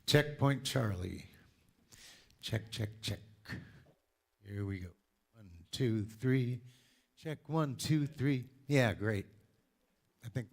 Checkpoint Charlie. Check, check, check. Here we go. 1, 2, 3. Check 1, 2, 3. Yeah, great. I think.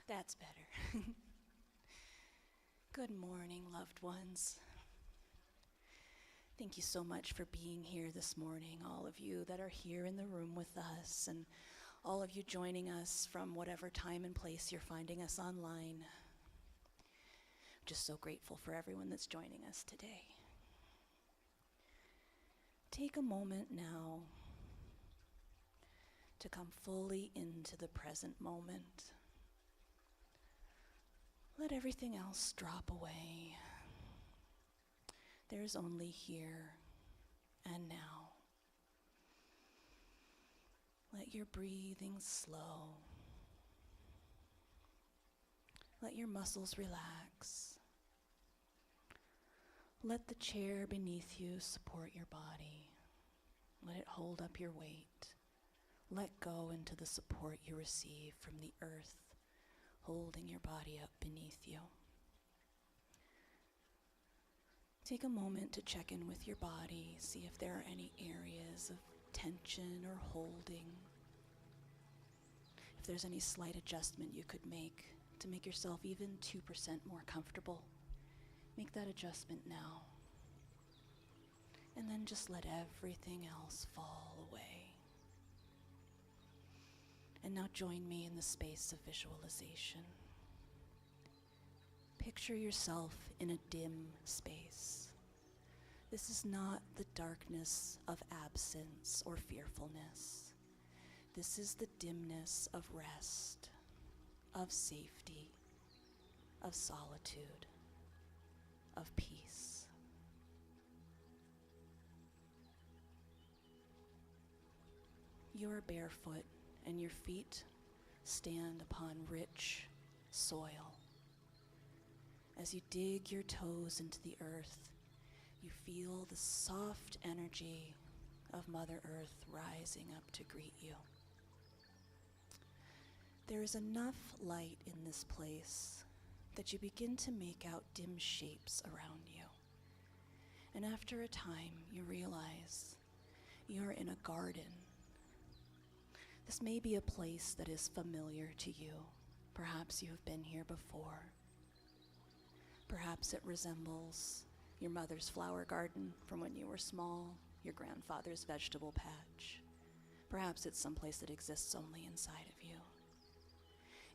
That's better. Good morning, loved ones. Thank you so much for being here this morning, all of you that are here in the room with us, and all of you joining us from whatever time and place you're finding us online. Just so grateful for everyone that's joining us today. Take a moment now to come fully into the present moment. Let everything else drop away. There's only here and now. Let your breathing slow. Let your muscles relax. Let the chair beneath you support your body. Let it hold up your weight. Let go into the support you receive from the earth, holding your body up beneath you. Take a moment to check in with your body, see if there are any areas of tension or holding. If there's any slight adjustment you could make to make yourself even 2% more comfortable, make that adjustment now. And then just let everything else fall away. And now join me in the space of visualization. Picture yourself in a dim space. This is not the darkness of absence or fearfulness. This is the dimness of rest, of safety, of solitude, of peace. You are barefoot and your feet stand upon rich soil. As you dig your toes into the earth, you feel the soft energy of Mother Earth rising up to greet you. There is enough light in this place that you begin to make out dim shapes around you. And after a time, you realize you're in a garden. This may be a place that is familiar to you. Perhaps you have been here before. Perhaps it resembles your mother's flower garden from when you were small, your grandfather's vegetable patch. Perhaps it's someplace that exists only inside of you.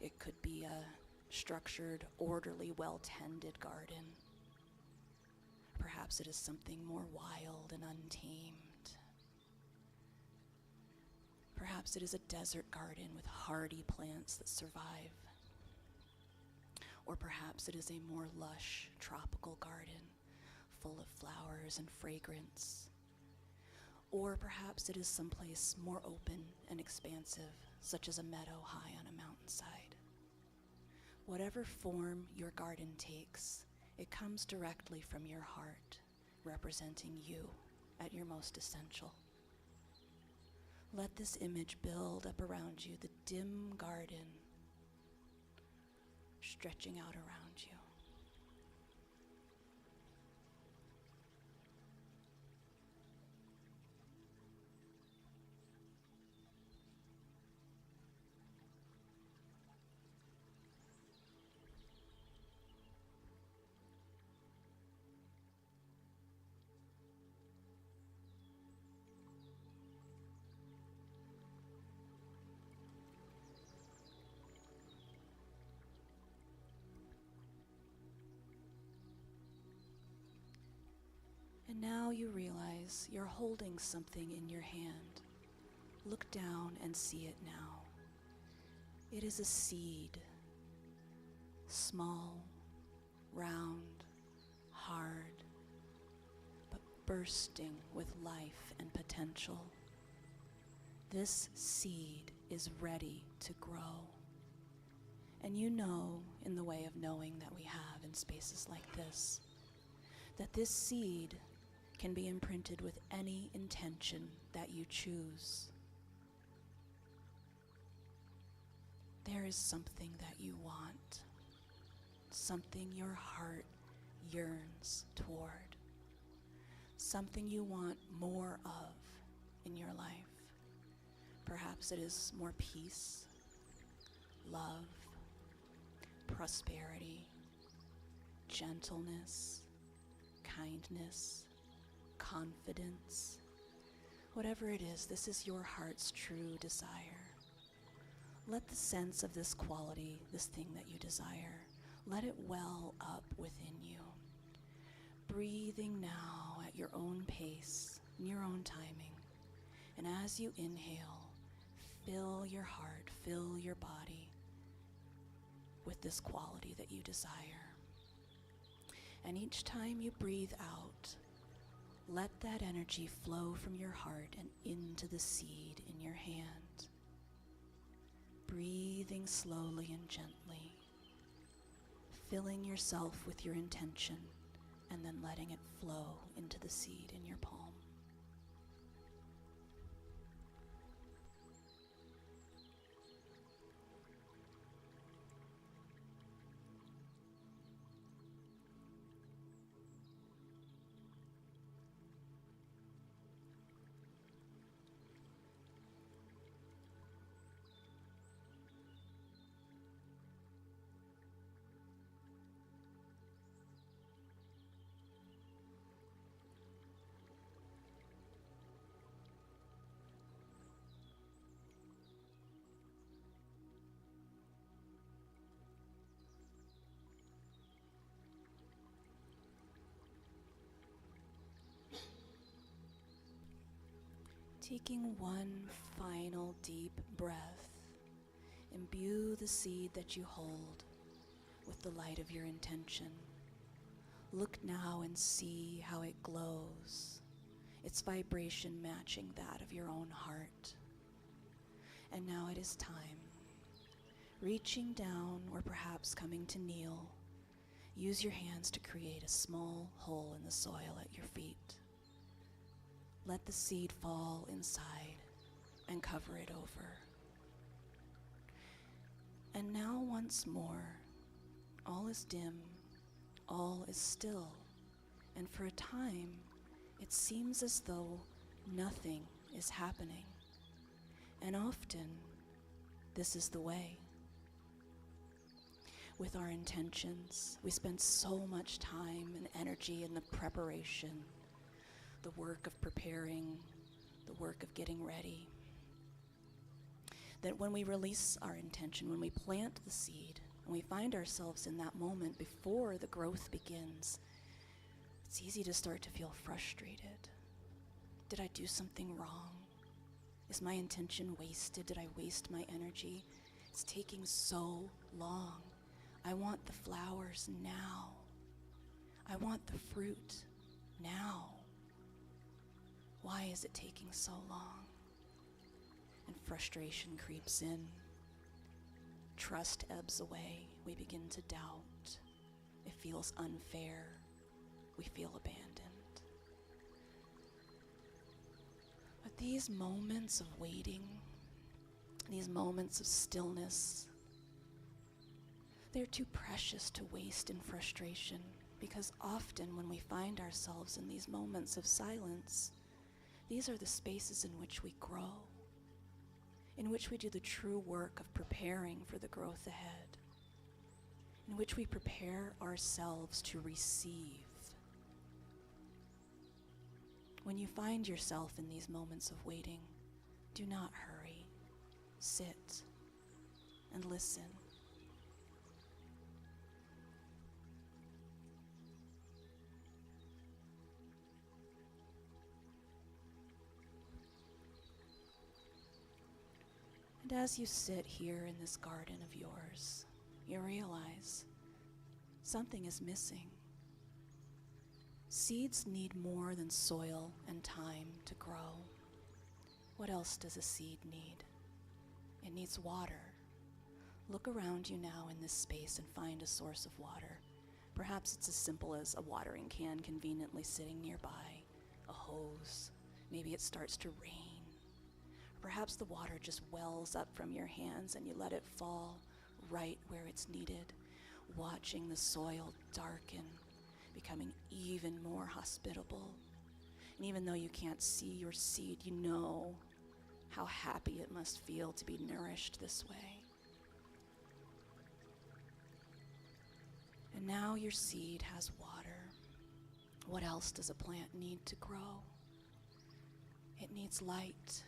It could be a structured, orderly, well-tended garden. Perhaps it is something more wild and untamed. Perhaps it is a desert garden with hardy plants that survive. Or perhaps it is a more lush, tropical garden full of flowers and fragrance. Or perhaps it is someplace more open and expansive, such as a meadow high on a mountainside. Whatever form your garden takes, it comes directly from your heart, representing you at your most essential. Let this image build up around you, the dim garden stretching out around you. And now you realize you're holding something in your hand. Look down and see it now. It is a seed. Small, round, hard, but bursting with life and potential. This seed is ready to grow. And you know, in the way of knowing that we have in spaces like this, that this seed can be imprinted with any intention that you choose. There is something that you want, something your heart yearns toward, something you want more of in your life. Perhaps it is more peace, love, prosperity, gentleness, kindness, confidence. Whatever it is, this is your heart's true desire. Let the sense of this quality, this thing that you desire, let it well up within you. Breathing now at your own pace, in your own timing. And as you inhale, fill your heart, fill your body with this quality that you desire. And each time you breathe out, let that energy flow from your heart and into the seed in your hand. Breathing slowly and gently, filling yourself with your intention, and then letting it flow into the seed in your palm. Taking one final deep breath, imbue the seed that you hold with the light of your intention. Look now and see how it glows, its vibration matching that of your own heart. And now it is time. Reaching down, or perhaps coming to kneel, use your hands to create a small hole in the soil at your feet. Let the seed fall inside and cover it over. And now once more, all is dim, all is still, and for a time, it seems as though nothing is happening. And often, this is the way. With our intentions, we spend so much time and energy in the preparation, the work of preparing, the work of getting ready, that when we release our intention, when we plant the seed, and we find ourselves in that moment before the growth begins, it's easy to start to feel frustrated. Did I do something wrong? Is my intention wasted? Did I waste my energy? It's taking so long. I want the flowers now. I want the fruit now. Why is it taking so long? And frustration creeps in. Trust ebbs away. We begin to doubt. It feels unfair. We feel abandoned. But these moments of waiting, these moments of stillness, they're too precious to waste in frustration, because often when we find ourselves in these moments of silence, these are the spaces in which we grow, in which we do the true work of preparing for the growth ahead, in which we prepare ourselves to receive. When you find yourself in these moments of waiting, do not hurry. Sit and listen. And as you sit here in this garden of yours, you realize something is missing. Seeds need more than soil and time to grow. What else does a seed need? It needs water. Look around you now in this space and find a source of water. Perhaps it's as simple as a watering can conveniently sitting nearby, a hose. Maybe it starts to rain. Perhaps the water just wells up from your hands and you let it fall right where it's needed, watching the soil darken, becoming even more hospitable. And even though you can't see your seed, you know how happy it must feel to be nourished this way. And now your seed has water. What else does a plant need to grow? It needs light.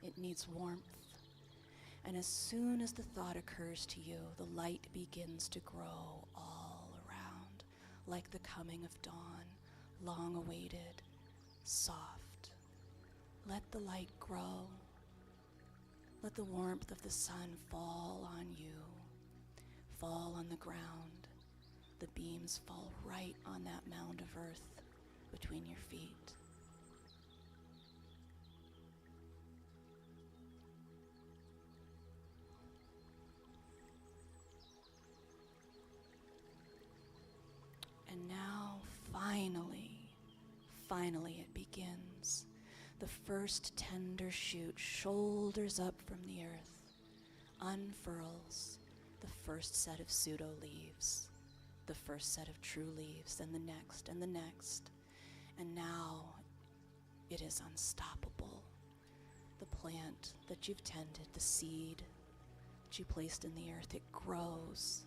It needs warmth. And as soon as the thought occurs to you, the light begins to grow all around, like the coming of dawn, long awaited, soft. Let the light grow. Let the warmth of the sun fall on you, fall on the ground. The beams fall right on that mound of earth between your feet. And now, finally it begins. The first tender shoot shoulders up from the earth, unfurls the first set of pseudo leaves, the first set of true leaves, then the next and the next. And now it is unstoppable. The plant that you've tended, the seed that you placed in the earth, it grows.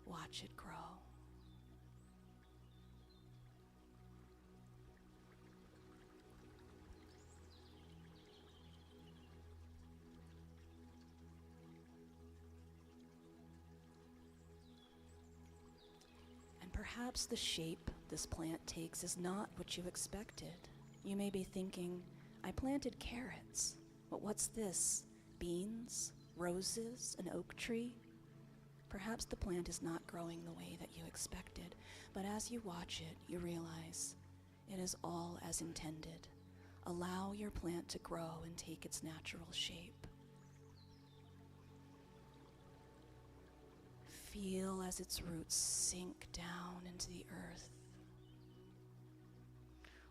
Watch it grow. Perhaps the shape this plant takes is not what you expected. You may be thinking, I planted carrots, but what's this? Beans? Roses? An oak tree? Perhaps the plant is not growing the way that you expected, but as you watch it, you realize it is all as intended. Allow your plant to grow and take its natural shape. Feel as its roots sink down into the earth.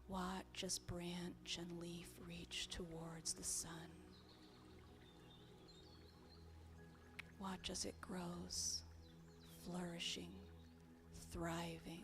Watch as branch and leaf reach towards the sun. Watch as it grows, flourishing, thriving.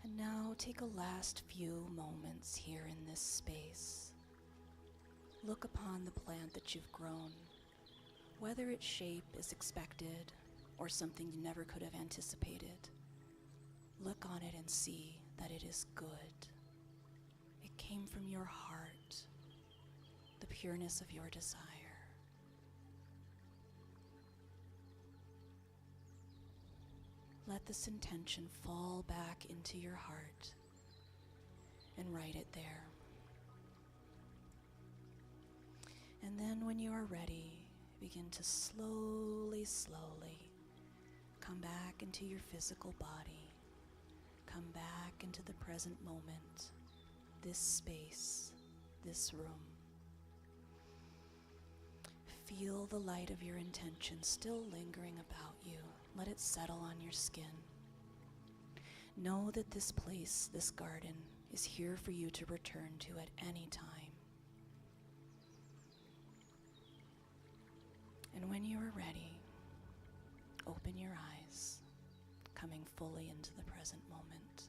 And now take a last few moments here in this space. Look upon the plant that you've grown, whether its shape is expected or something you never could have anticipated. Look on it and see that it is good. It came from your heart, the pureness of your desire. Let this intention fall back into your heart and write it there. And then when you are ready, begin to slowly come back into your physical body. Come back into the present moment, this space, this room. Feel the light of your intention still lingering about you. Let it settle on your skin. Know that this place, this garden, is here for you to return to at any time. And when you are ready, open your eyes, coming fully into the present moment.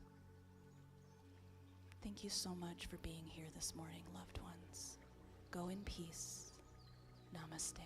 Thank you so much for being here this morning, loved ones. Go in peace. Namaste.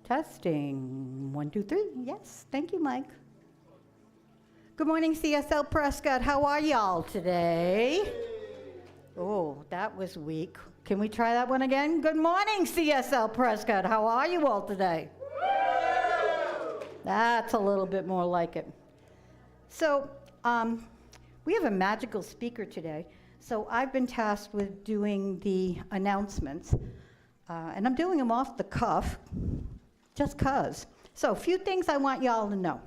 Testing. 1, 2, 3. Yes, thank you, Mike. Good morning, CSL Prescott. How are y'all today? Oh, that was weak. Can we try that one again? Good morning, CSL Prescott. How are you all today? That's a little bit more like it. So, we have a magical speaker today. So I've been tasked with doing the announcements, and I'm doing them off the cuff, just 'cause. So a few things I want y'all to know.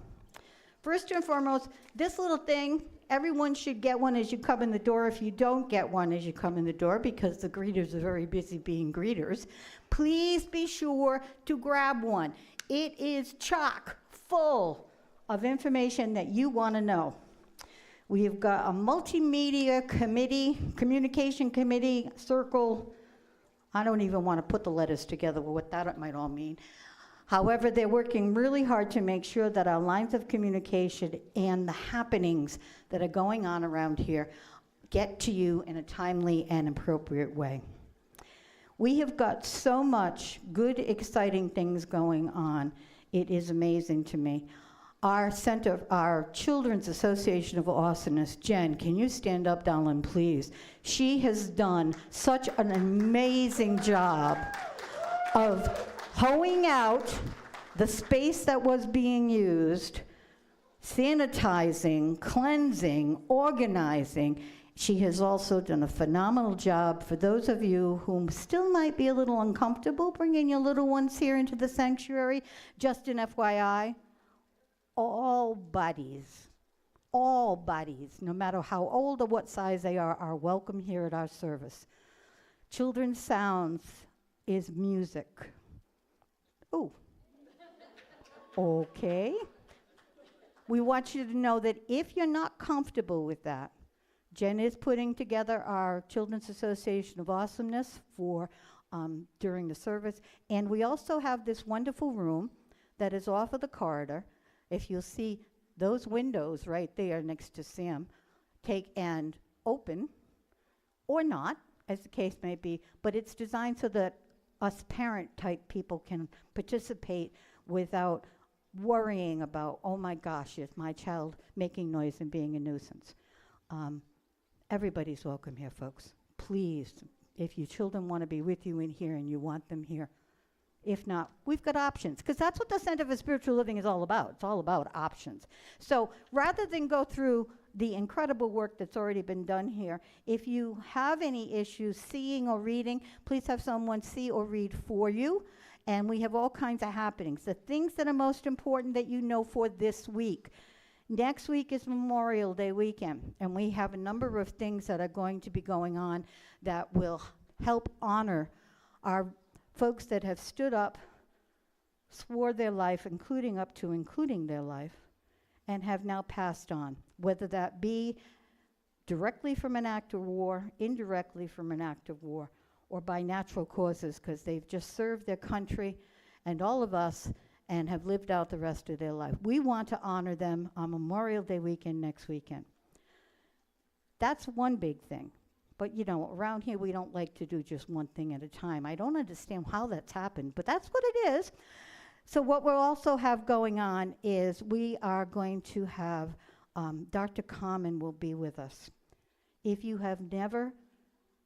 First and foremost, this little thing, everyone should get one as you come in the door. If you don't get one as you come in the door, because the greeters are very busy being greeters, please be sure to grab one. It is chock full of information that you want to know. We've got a multimedia committee, communication committee, circle. I don't even want to put the letters together with what that might all mean. However, they're working really hard to make sure that our lines of communication and the happenings that are going on around here get to you in a timely and appropriate way. We have got so much good, exciting things going on. It is amazing to me. Our center, our Children's Association of Awesomeness, Jen, can you stand up, darling, please? She has done such an amazing job of hoeing out the space that was being used, sanitizing, cleansing, organizing. She has also done a phenomenal job for those of you who still might be a little uncomfortable bringing your little ones here into the sanctuary. Just an FYI, all buddies, no matter how old or what size they are welcome here at our service. Children's Sounds is music. Ooh. Okay. We want you to know that if you're not comfortable with that, Jen is putting together our Children's Association of Awesomeness for during the service. And we also have this wonderful room that is off of the corridor. If you'll see those windows right there next to Sam, take and open, or not, as the case may be, but it's designed so that us parent-type people can participate without worrying about, oh my gosh, is my child making noise and being a nuisance? Everybody's welcome here, folks. Please, if your children want to be with you in here and you want them here. If not, we've got options, because that's what the Center for Spiritual Living is all about. It's all about options. So rather than go through the incredible work that's already been done here, if you have any issues seeing or reading, please have someone see or read for you. And we have all kinds of happenings. The things that are most important that you know for this week. Next week is Memorial Day weekend, and we have a number of things that are going to be going on that will help honor our folks that have stood up, swore their life, including their life, and have now passed on, whether that be directly from an act of war, indirectly from an act of war, or by natural causes, because they've just served their country and all of us and have lived out the rest of their life. We want to honor them on Memorial Day weekend next weekend. That's one big thing. But you know, around here we don't like to do just one thing at a time. I don't understand how that's happened, but that's what it is. So what we'll also have going on is we are going to have Dr. Common will be with us. If you have never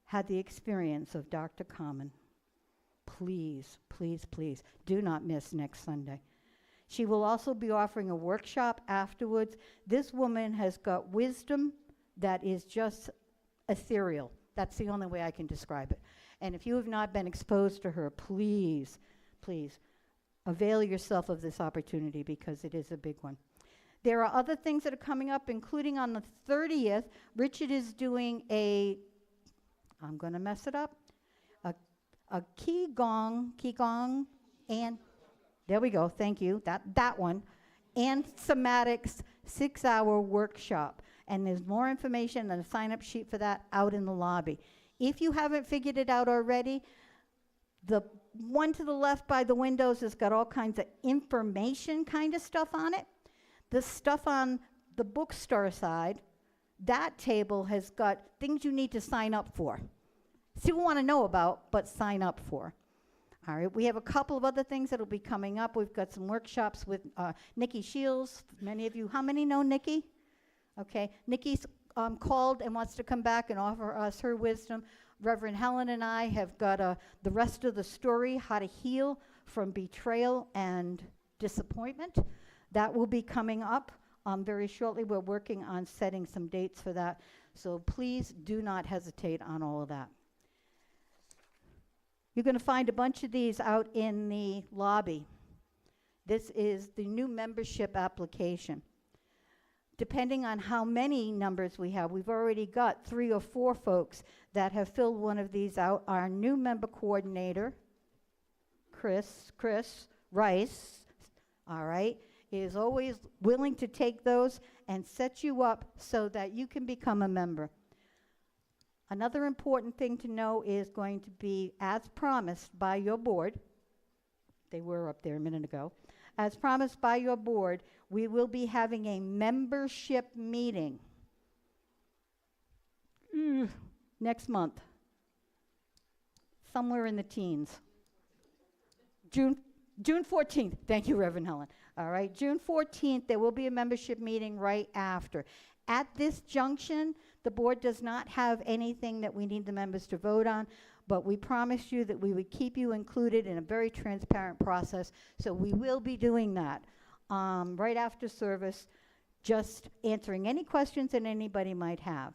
had the experience of Dr. Common, please, please, please do not miss next Sunday. She will also be offering a workshop afterwards. This woman has got wisdom that is just ethereal. That's the only way I can describe it. And if you have not been exposed to her, please, please avail yourself of this opportunity, because it is a big one. There are other things that are coming up, including on the 30th, Richard is doing I'm going to mess it up, a Qigong, and there we go, thank you, that one, and somatics 6-hour workshop. And there's more information and a sign-up sheet for that out in the lobby. If you haven't figured it out already, the one to the left by the windows has got all kinds of information kind of stuff on it. The stuff on the bookstore side, that table has got things you need to sign up for. Still want to know about, but sign up for. All right, we have a couple of other things that'll be coming up. We've got some workshops with Nikki Shields. Many of you, how many know Nikki? Okay, Nikki's called and wants to come back and offer us her wisdom. Reverend Helen and I have got the rest of the story, how to heal from betrayal and disappointment. That will be coming up very shortly. We're working on setting some dates for that. So please do not hesitate on all of that. You're going to find a bunch of these out in the lobby. This is the new membership application. Depending on how many numbers we have, we've already got 3 or 4 folks that have filled one of these out. Our new member coordinator, Chris Rice, all right, is always willing to take those and set you up so that you can become a member. Another important thing to know is going to be, as promised by your board, they were up there a minute ago, as promised by your board, we will be having a membership meeting next month, somewhere in the teens. June 14th. Thank you, Reverend Helen. All right, June 14th, there will be a membership meeting right after. At this junction, the board does not have anything that we need the members to vote on, but we promised you that we would keep you included in a very transparent process, so we will be doing that right after service, just answering any questions that anybody might have.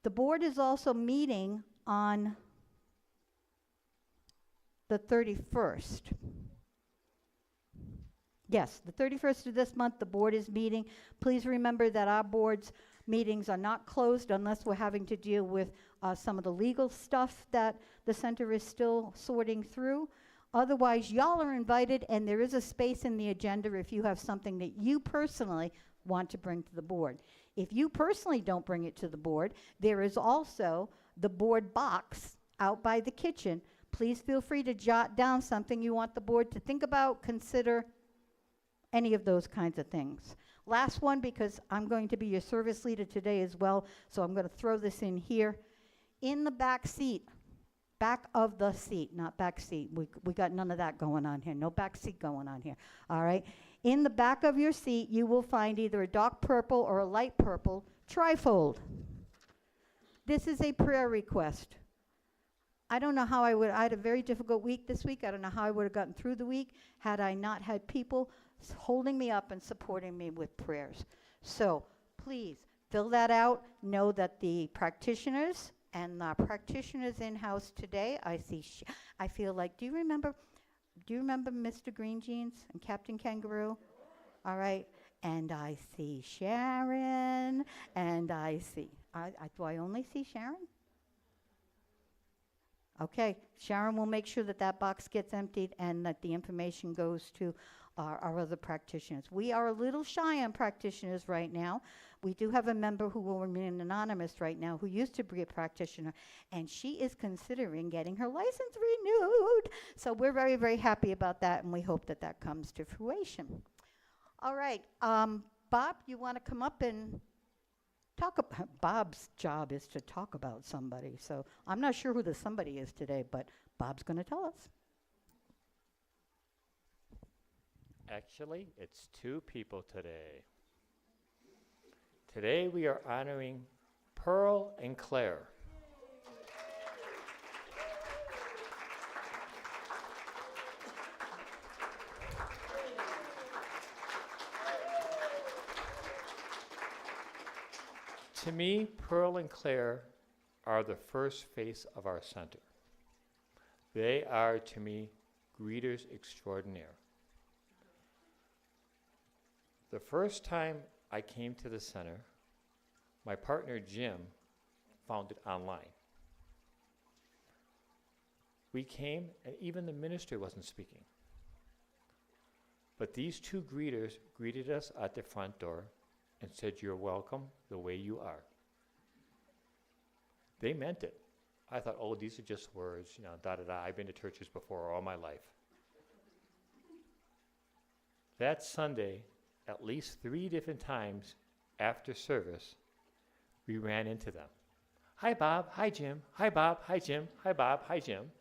The board is also meeting on the 31st. Yes, the 31st of this month, the board is meeting. Please remember that our board's meetings are not closed unless we're having to deal with some of the legal stuff that the center is still sorting through. Otherwise, y'all are invited, and there is a space in the agenda if you have something that you personally want to bring to the board. If you personally don't bring it to the board, there is also the board box out by the kitchen. Please feel free to jot down something you want the board to think about, consider, any of those kinds of things. Last one, because I'm going to be your service leader today as well, so I'm going to throw this in here. In the back seat, back of the seat, not back seat. We got none of that going on here. No back seat going on here. All right. In the back of your seat, you will find either a dark purple or a light purple trifold. This is a prayer request. I don't know how I had a very difficult week this week. I don't know how I would have gotten through the week had I not had people holding me up and supporting me with prayers. So please fill that out. Know that the practitioners and the practitioners in-house today, I feel like, do you remember Mr. Green Jeans and Captain Kangaroo? All right. And I see Sharon, and do I only see Sharon? Okay, Sharon will make sure that that box gets emptied and that the information goes to our other practitioners. We are a little shy on practitioners right now. We do have a member who will remain anonymous right now who used to be a practitioner, and she is considering getting her license renewed. So we're very, very happy about that, and we hope that that comes to fruition. All right, Bob, you want to come up and talk about, Bob's job is to talk about somebody. So I'm not sure who the somebody is today, but Bob's going to tell us. Actually, it's 2 people today. Today we are honoring Pearl and Claire. To me, Pearl and Claire are the first face of our center. They are, to me, greeters extraordinaire. The first time I came to the center, my partner Jim found it online. We came, and even the minister wasn't speaking. But these 2 greeters greeted us at the front door and said, "You're welcome the way you are." They meant it. I thought, oh, these are just words, da-da-da. I've been to churches before all my life. That Sunday, at least 3 different times after service, we ran into them. "Hi, Bob. Hi, Jim. Hi, Bob. Hi, Jim. Hi, Bob. Hi, Jim."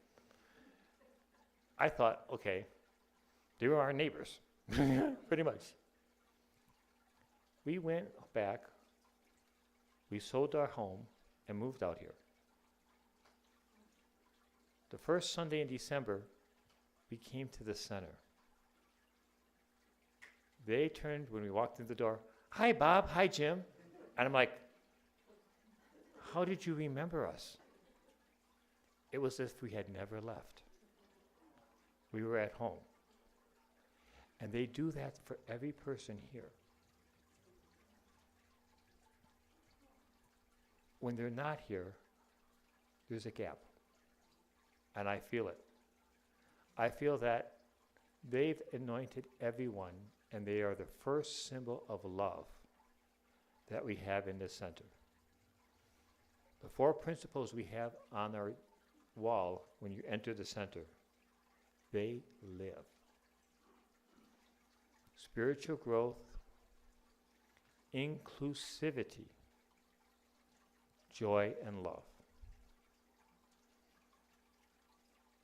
I thought, okay, they were our neighbors, pretty much. We went back, we sold our home, and moved out here. The first Sunday in December, we came to the center. They turned when we walked in the door, "Hi, Bob. Hi, Jim." And I'm like, "How did you remember us?" It was as if we had never left. We were at home. And they do that for every person here. When they're not here, there's a gap. And I feel it. I feel that they've anointed everyone, and they are the first symbol of love that we have in this center. The 4 principles we have on our wall when you enter the center, they live. Spiritual growth, inclusivity, joy, and love.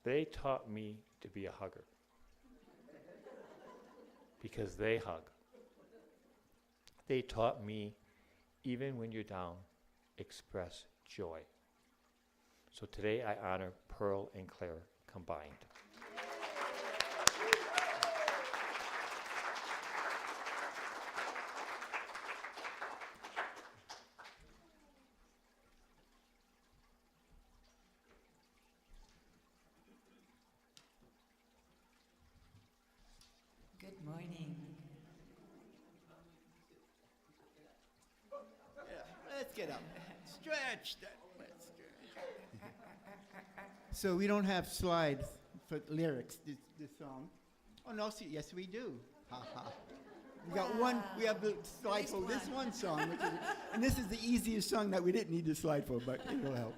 They taught me to be a hugger because they hug. They taught me, even when you're down, express joy. So today I honor Pearl and Claire combined. Good morning. Let's get up. Stretch that. Let's stretch. So we don't have slides for lyrics this song. Oh no, see, yes we do. Ha ha. We got one. We have the slide for this one song, and this is the easiest song that we didn't need the slide for, but it will help.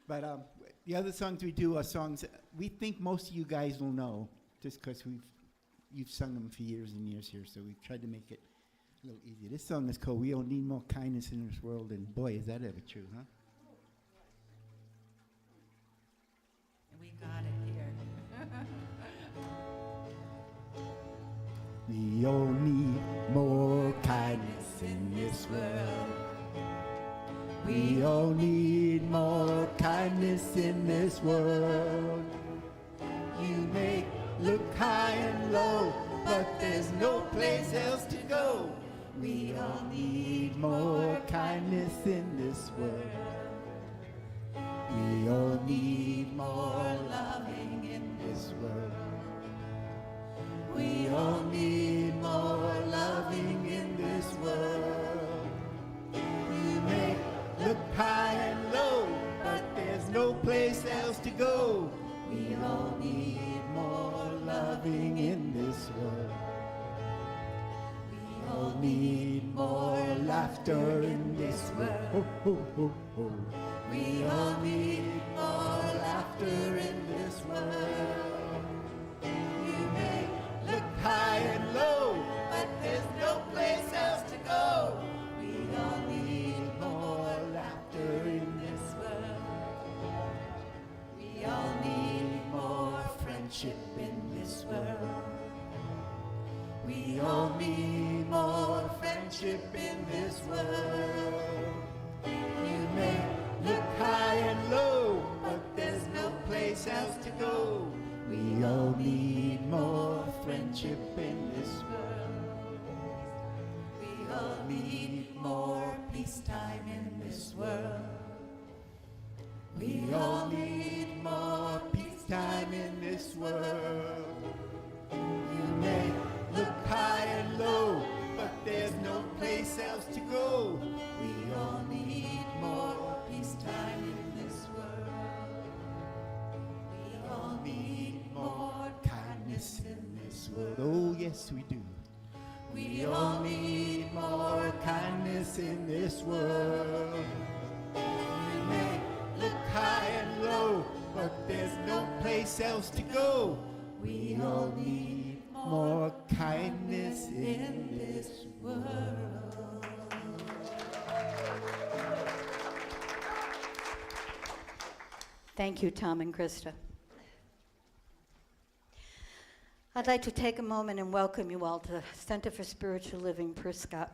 But the other songs we do are songs we think most of you guys will know, just because you've sung them for years and years here, so we've tried to make it a little easier. This song is called "We All Need More Kindness in This World," and boy, is that ever true, huh? We got it here. We all need more kindness in this world. We all need more kindness in this world. You may look high and low, but there's no place else to go. We all need more kindness in this world. We all need more loving in this world. We all need more loving in this world. You may look high and low, but there's no place else to go. We all need more loving in this world. We all need more laughter in this world. Ho, ho, ho, ho. We all need more laughter in this world. You may look high and low, but there's no place else to go. We all need more laughter in this world. We all need more friendship in this world. We all need more friendship in this world. You may look high and low, but there's no place else to go. We all need more friendship in this world. We all need more peacetime in this world. We all need more peacetime in this world. You may look high and low, but there's no place else to go. We all need more peacetime in this world. We all need more kindness in this world. Oh, yes, we do. We all need more kindness in this world. You may look high and low, but there's no place else to go. We all need more kindness in this world. Thank you, Tom and Krista. I'd like to take a moment and welcome you all to the Center for Spiritual Living Prescott.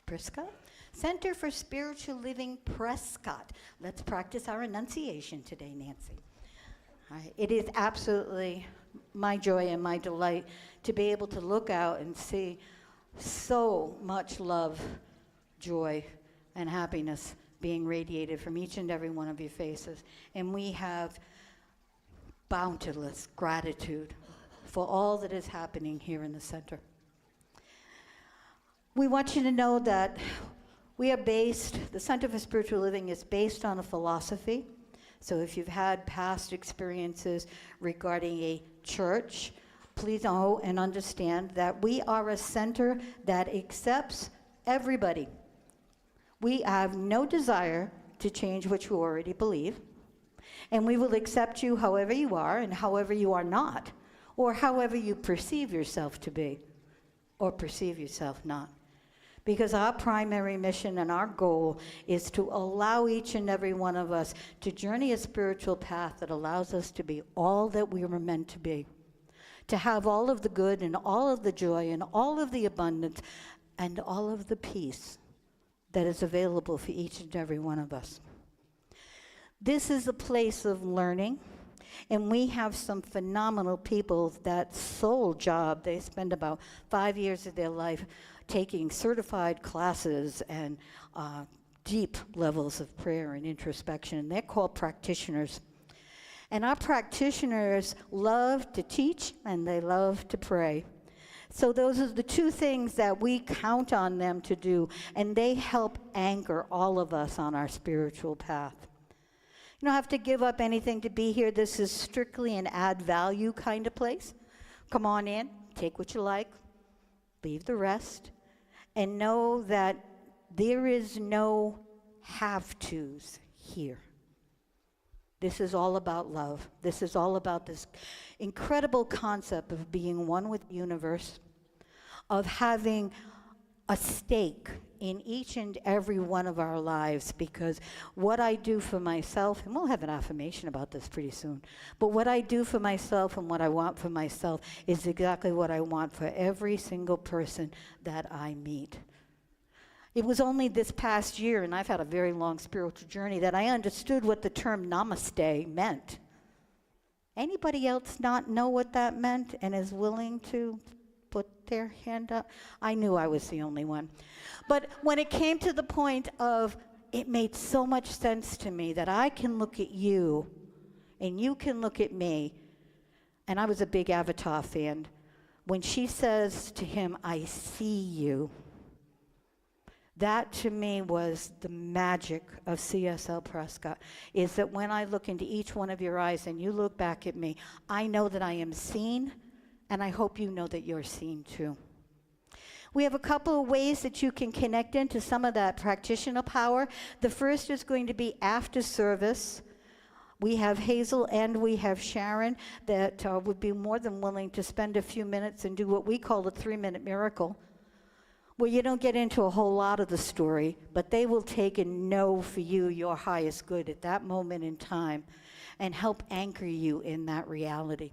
Prescott? Center for Spiritual Living Prescott. Let's practice our enunciation today, Nancy. All right. It is absolutely my joy and my delight to be able to look out and see so much love, joy, and happiness being radiated from each and every one of your faces. And we have boundless gratitude for all that is happening here in the center. We want you to know that we are based, the Center for Spiritual Living is based on a philosophy. So if you've had past experiences regarding a church, please know and understand that we are a center that accepts everybody. We have no desire to change what you already believe, and we will accept you however you are and however you are not, or however you perceive yourself to be, or perceive yourself not. Because our primary mission and our goal is to allow each and every one of us to journey a spiritual path that allows us to be all that we were meant to be. To have all of the good and all of the joy and all of the abundance and all of the peace that is available for each and every one of us. This is a place of learning, and we have some phenomenal people that sole job, they spend about 5 years of their life taking certified classes and deep levels of prayer and introspection. They're called practitioners. And our practitioners love to teach and they love to pray. So those are the two things that we count on them to do, and they help anchor all of us on our spiritual path. You don't have to give up anything to be here. This is strictly an add value kind of place. Come on in, take what you like, leave the rest, and know that there is no have-tos here. This is all about love. This is all about this incredible concept of being one with the universe, of having a stake in each and every one of our lives, because what I do for myself, and we'll have an affirmation about this pretty soon, but what I do for myself and what I want for myself is exactly what I want for every single person that I meet. It was only this past year, and I've had a very long spiritual journey, that I understood what the term namaste meant. Anybody else not know what that meant and is willing to put their hand up? I knew I was the only one. But when it came to the point of, it made so much sense to me that I can look at you and you can look at me, and I was a big Avatar fan. When she says to him, "I see you," that to me was the magic of CSL Prescott, is that when I look into each one of your eyes and you look back at me, I know that I am seen, and I hope you know that you're seen too. We have a couple of ways that you can connect into some of that practitioner power. The first is going to be after service. We have Hazel and we have Sharon that would be more than willing to spend a few minutes and do what we call a 3-minute miracle, where you don't get into a whole lot of the story, but they will take and know for you your highest good at that moment in time and help anchor you in that reality.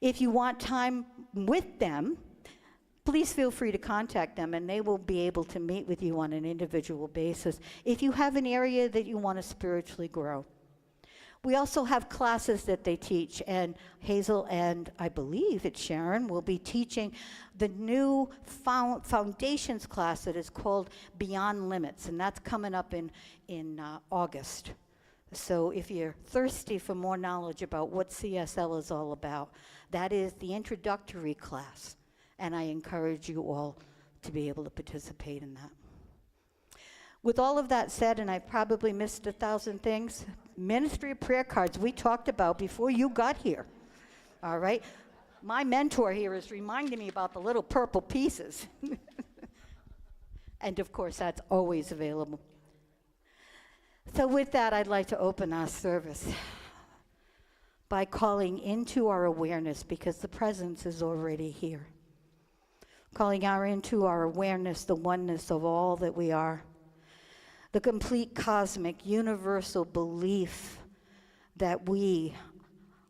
If you want time with them, please feel free to contact them, and they will be able to meet with you on an individual basis if you have an area that you want to spiritually grow. We also have classes that they teach, and Hazel and I believe it's Sharon will be teaching the new foundations class that is called Beyond Limits, and that's coming up in August. So if you're thirsty for more knowledge about what CSL is all about, that is the introductory class, and I encourage you all to be able to participate in that. With all of that said, and I probably missed 1,000 things, Ministry of Prayer cards we talked about before you got here, all right? My mentor here is reminding me about the little purple pieces. And of course, that's always available. So with that, I'd like to open our service by calling into our awareness, because the presence is already here. Calling into our awareness the oneness of all that we are. The complete cosmic universal belief that we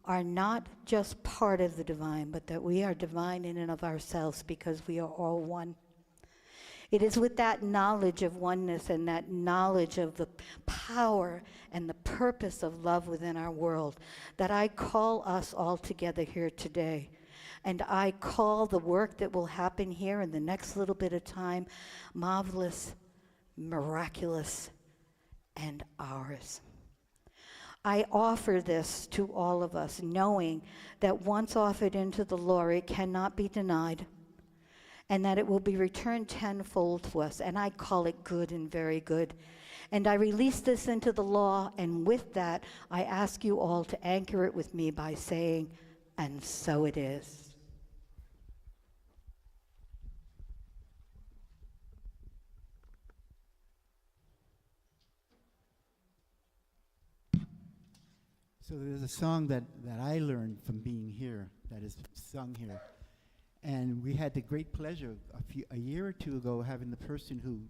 are not just part of the divine, but that we are divine in and of ourselves because we are all one. It is with that knowledge of oneness and that knowledge of the power and the purpose of love within our world that I call us all together here today. And I call the work that will happen here in the next little bit of time marvelous, miraculous, and ours. I offer this to all of us, knowing that once offered into the Lord, it cannot be denied, and that it will be returned tenfold to us. And I call it good and very good. And I release this into the law, and with that, I ask you all to anchor it with me by saying, and so it is. So there's a song that I learned from being here that is sung here. And we had the great pleasure a year or two ago having the person who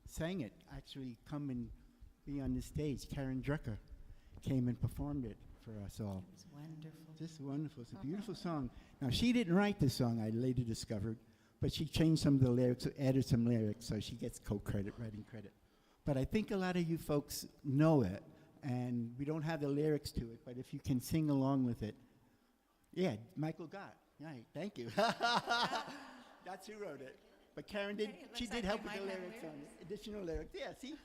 sang it actually come and be on the stage. Karen Drucker came and performed it for us all. It's wonderful. Just wonderful. It's a beautiful song. Now, she didn't write the song, I later discovered, but she changed some of the lyrics, added some lyrics, so she gets co-credit, writing credit. But I think a lot of you folks know it, and we don't have the lyrics to it, but if you can sing along with it. Yeah, Michael Gott. Right, thank you. That's who wrote it. But Karen did, Okay, it she looks did like help we with the might have lyrics on lyrics. it. Additional lyrics. Yeah, see?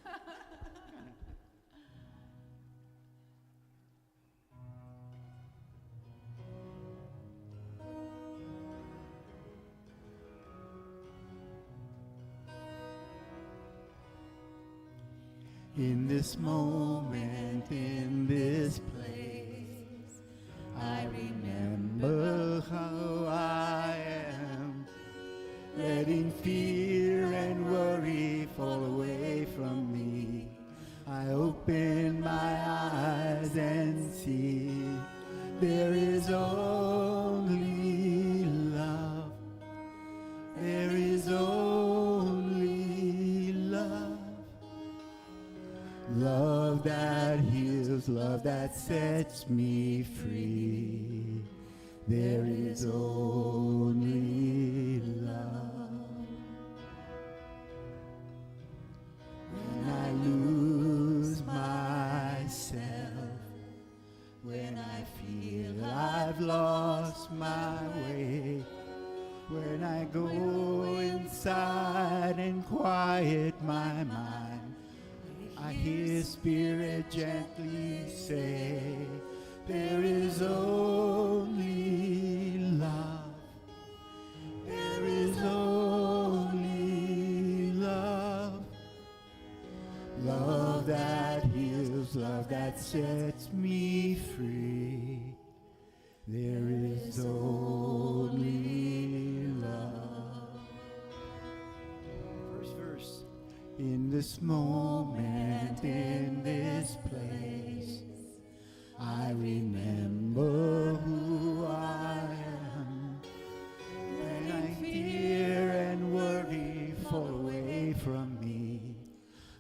In this moment, in this place, I remember how I am, letting fear and worry fall away from me. I open my eyes and see there is only love. There is only love. Love that heals, love that sets me free. There is only love. When I lose myself, when I feel I've lost my way, when I go inside and quiet my mind, I hear Spirit gently say, there is only love. There is only love. Love that heals, love that sets me free. There is only love. First verse. In this moment, in this place, I remember who I am. When I fear and worry fall away from me,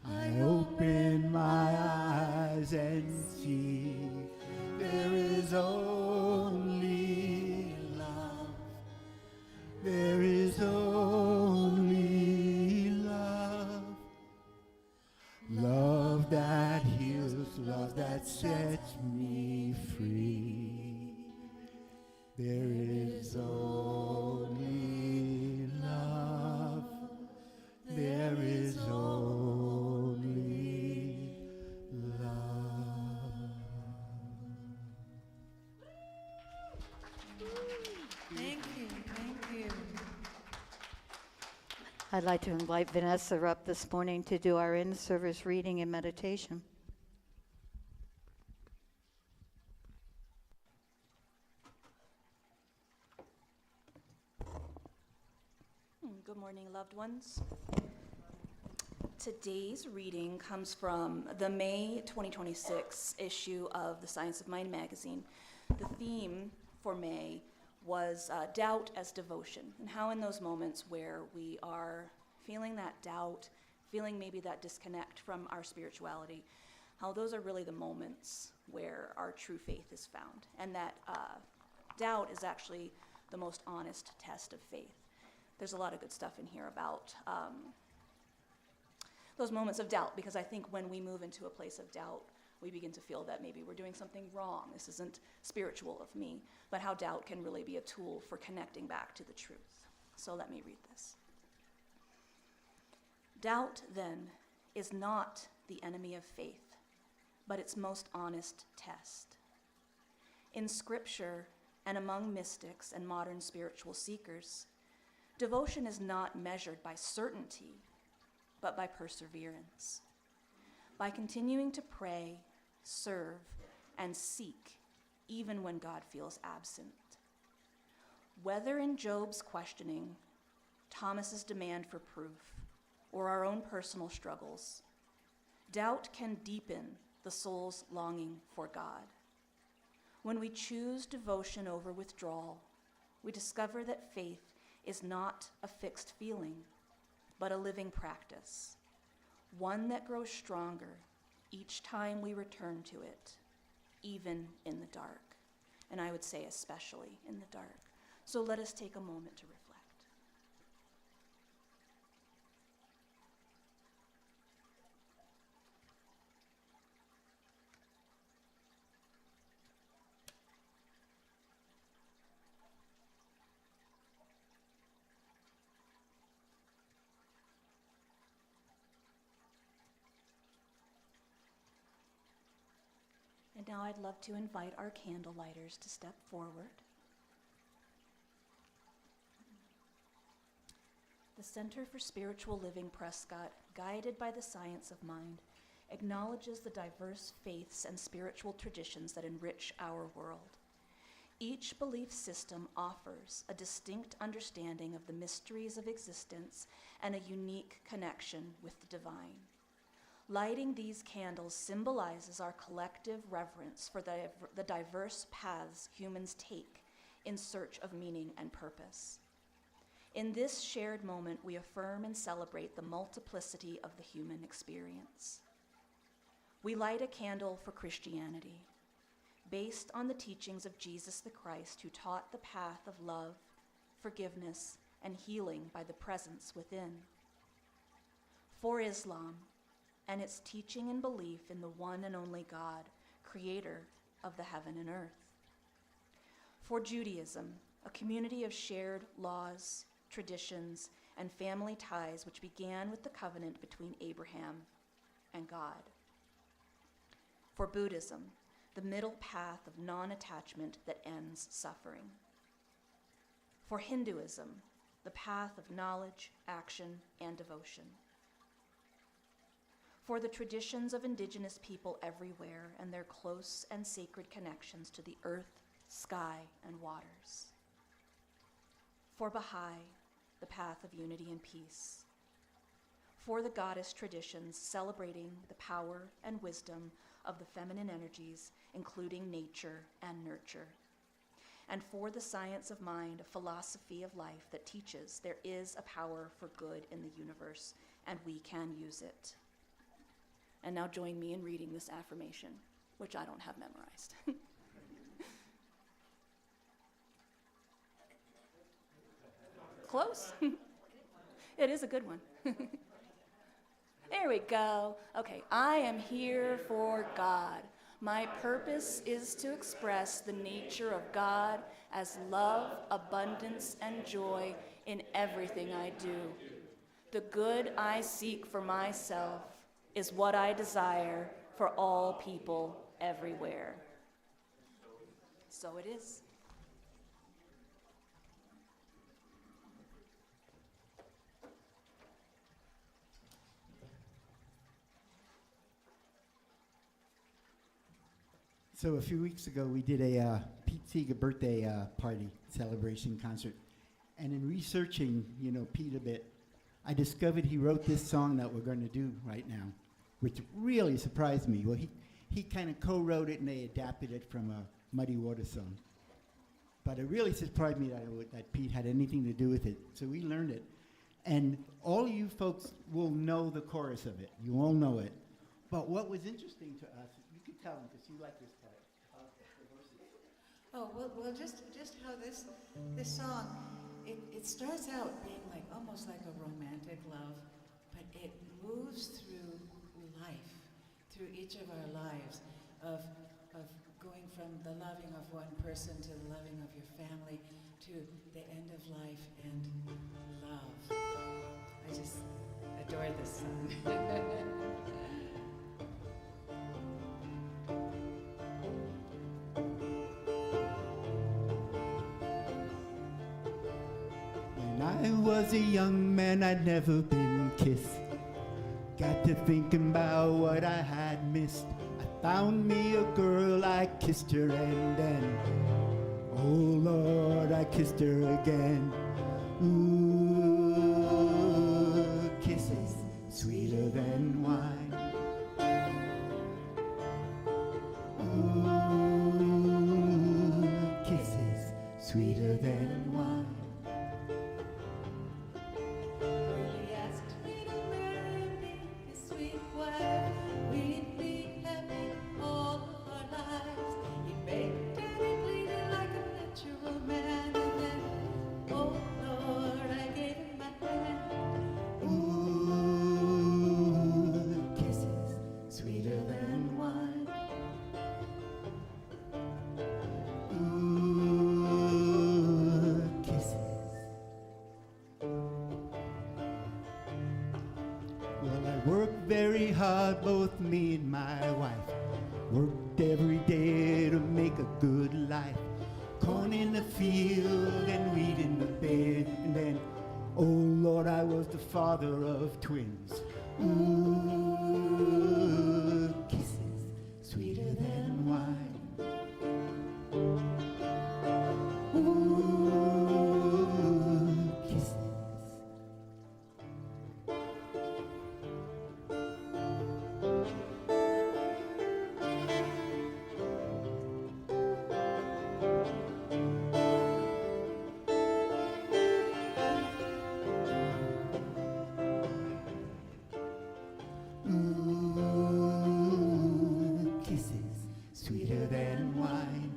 I open my eyes and see there is only love. There is only love. Love that heals, love that sets me free. There is only love. There is only love. Thank you, thank you. I'd like to invite Vanessa up this morning to do our in-service reading and meditation. Good morning, loved ones. Today's reading comes from the May 2026 issue of the Science of Mind magazine. The theme for May was doubt as devotion, and how in those moments where we are feeling that doubt, feeling maybe that disconnect from our spirituality, how those are really the moments where our true faith is found, and that doubt is actually the most honest test of faith. There's a lot of good stuff in here about those moments of doubt, because I think when we move into a place of doubt, we begin to feel that maybe we're doing something wrong. This isn't spiritual of me, but how doubt can really be a tool for connecting back to the truth. So let me read this. Doubt, then, is not the enemy of faith, but its most honest test. In Scripture and among mystics and modern spiritual seekers, devotion is not measured by certainty, but by perseverance. By continuing to pray, serve, and seek, even when God feels absent. Whether in Job's questioning, Thomas's demand for proof, or our own personal struggles, doubt can deepen the soul's longing for God. When we choose devotion over withdrawal, we discover that faith is not a fixed feeling, but a living practice, one that grows stronger each time we return to it, even in the dark. And I would say especially in the dark. So let us take a moment to reflect. And now I'd love to invite our candle lighters to step forward. The Center for Spiritual Living Prescott, guided by the science of mind, acknowledges the diverse faiths and spiritual traditions that enrich our world. Each belief system offers a distinct understanding of the mysteries of existence and a unique connection with the divine. Lighting these candles symbolizes our collective reverence for the diverse paths humans take in search of meaning and purpose. In this shared moment, we affirm and celebrate the multiplicity of the human experience. We light a candle for Christianity, based on the teachings of Jesus the Christ, who taught the path of love, forgiveness, and healing by the presence within. For Islam, and its teaching and belief in the one and only God, creator of the heaven and earth. For Judaism, a community of shared laws, traditions, and family ties which began with the covenant between Abraham and God. For Buddhism, the middle path of non-attachment that ends suffering. For Hinduism, the path of knowledge, action, and devotion. For the traditions of indigenous people everywhere and their close and sacred connections to the earth, sky, and waters. For Baha'i, the path of unity and peace. For the goddess traditions celebrating the power and wisdom of the feminine energies, including nature and nurture. And for the science of mind, a philosophy of life that teaches there is a power for good in the universe, and we can use it. And now join me in reading this affirmation, which I don't have memorized. Close. It is a good one. There we go. Okay, I am here for God. My purpose is to express the nature of God as love, abundance, and joy in everything I do. The good I seek for myself is what I desire for all people everywhere. So it is. So a few weeks ago, we did a Pete Seeger birthday party celebration concert. And in researching, Pete a bit, I discovered he wrote this song that we're going to do right now, which really surprised me. Well, he kind of co-wrote it and they adapted it from a Muddy Water song. But it really surprised me that Pete had anything to do with it. So we learned it. And all you folks will know the chorus of it. You all know it. But what was interesting to us, you could tell them because you like this part. Oh, well, just how this song, it starts out being like almost like a romantic love, but it moves through life, through each of our lives, of going from the loving of one person to the loving of your family to the end of life and love. I just adore this song. When I was a young man, I'd never been kissed. Got to thinking about what I had missed. I found me a girl, I kissed her, and then, oh Lord, I kissed her again. Ooh, kisses sweeter than wine. Ooh, kisses sweeter than wine. He asked me to marry me, his sweet wife. We'd be happy all of our lives. He begged and he pleaded like a natural man. And then, oh Lord, I gave him my hand. Ooh, kisses sweeter than wine. Ooh, kisses. Well, I worked very hard, both me and my wife. Worked every day to make a good life. Corn in the field and wheat in the bed. And then, oh Lord, I was the father of twins. Ooh, kisses sweeter than wine. Ooh, kisses. Ooh, kisses sweeter than wine.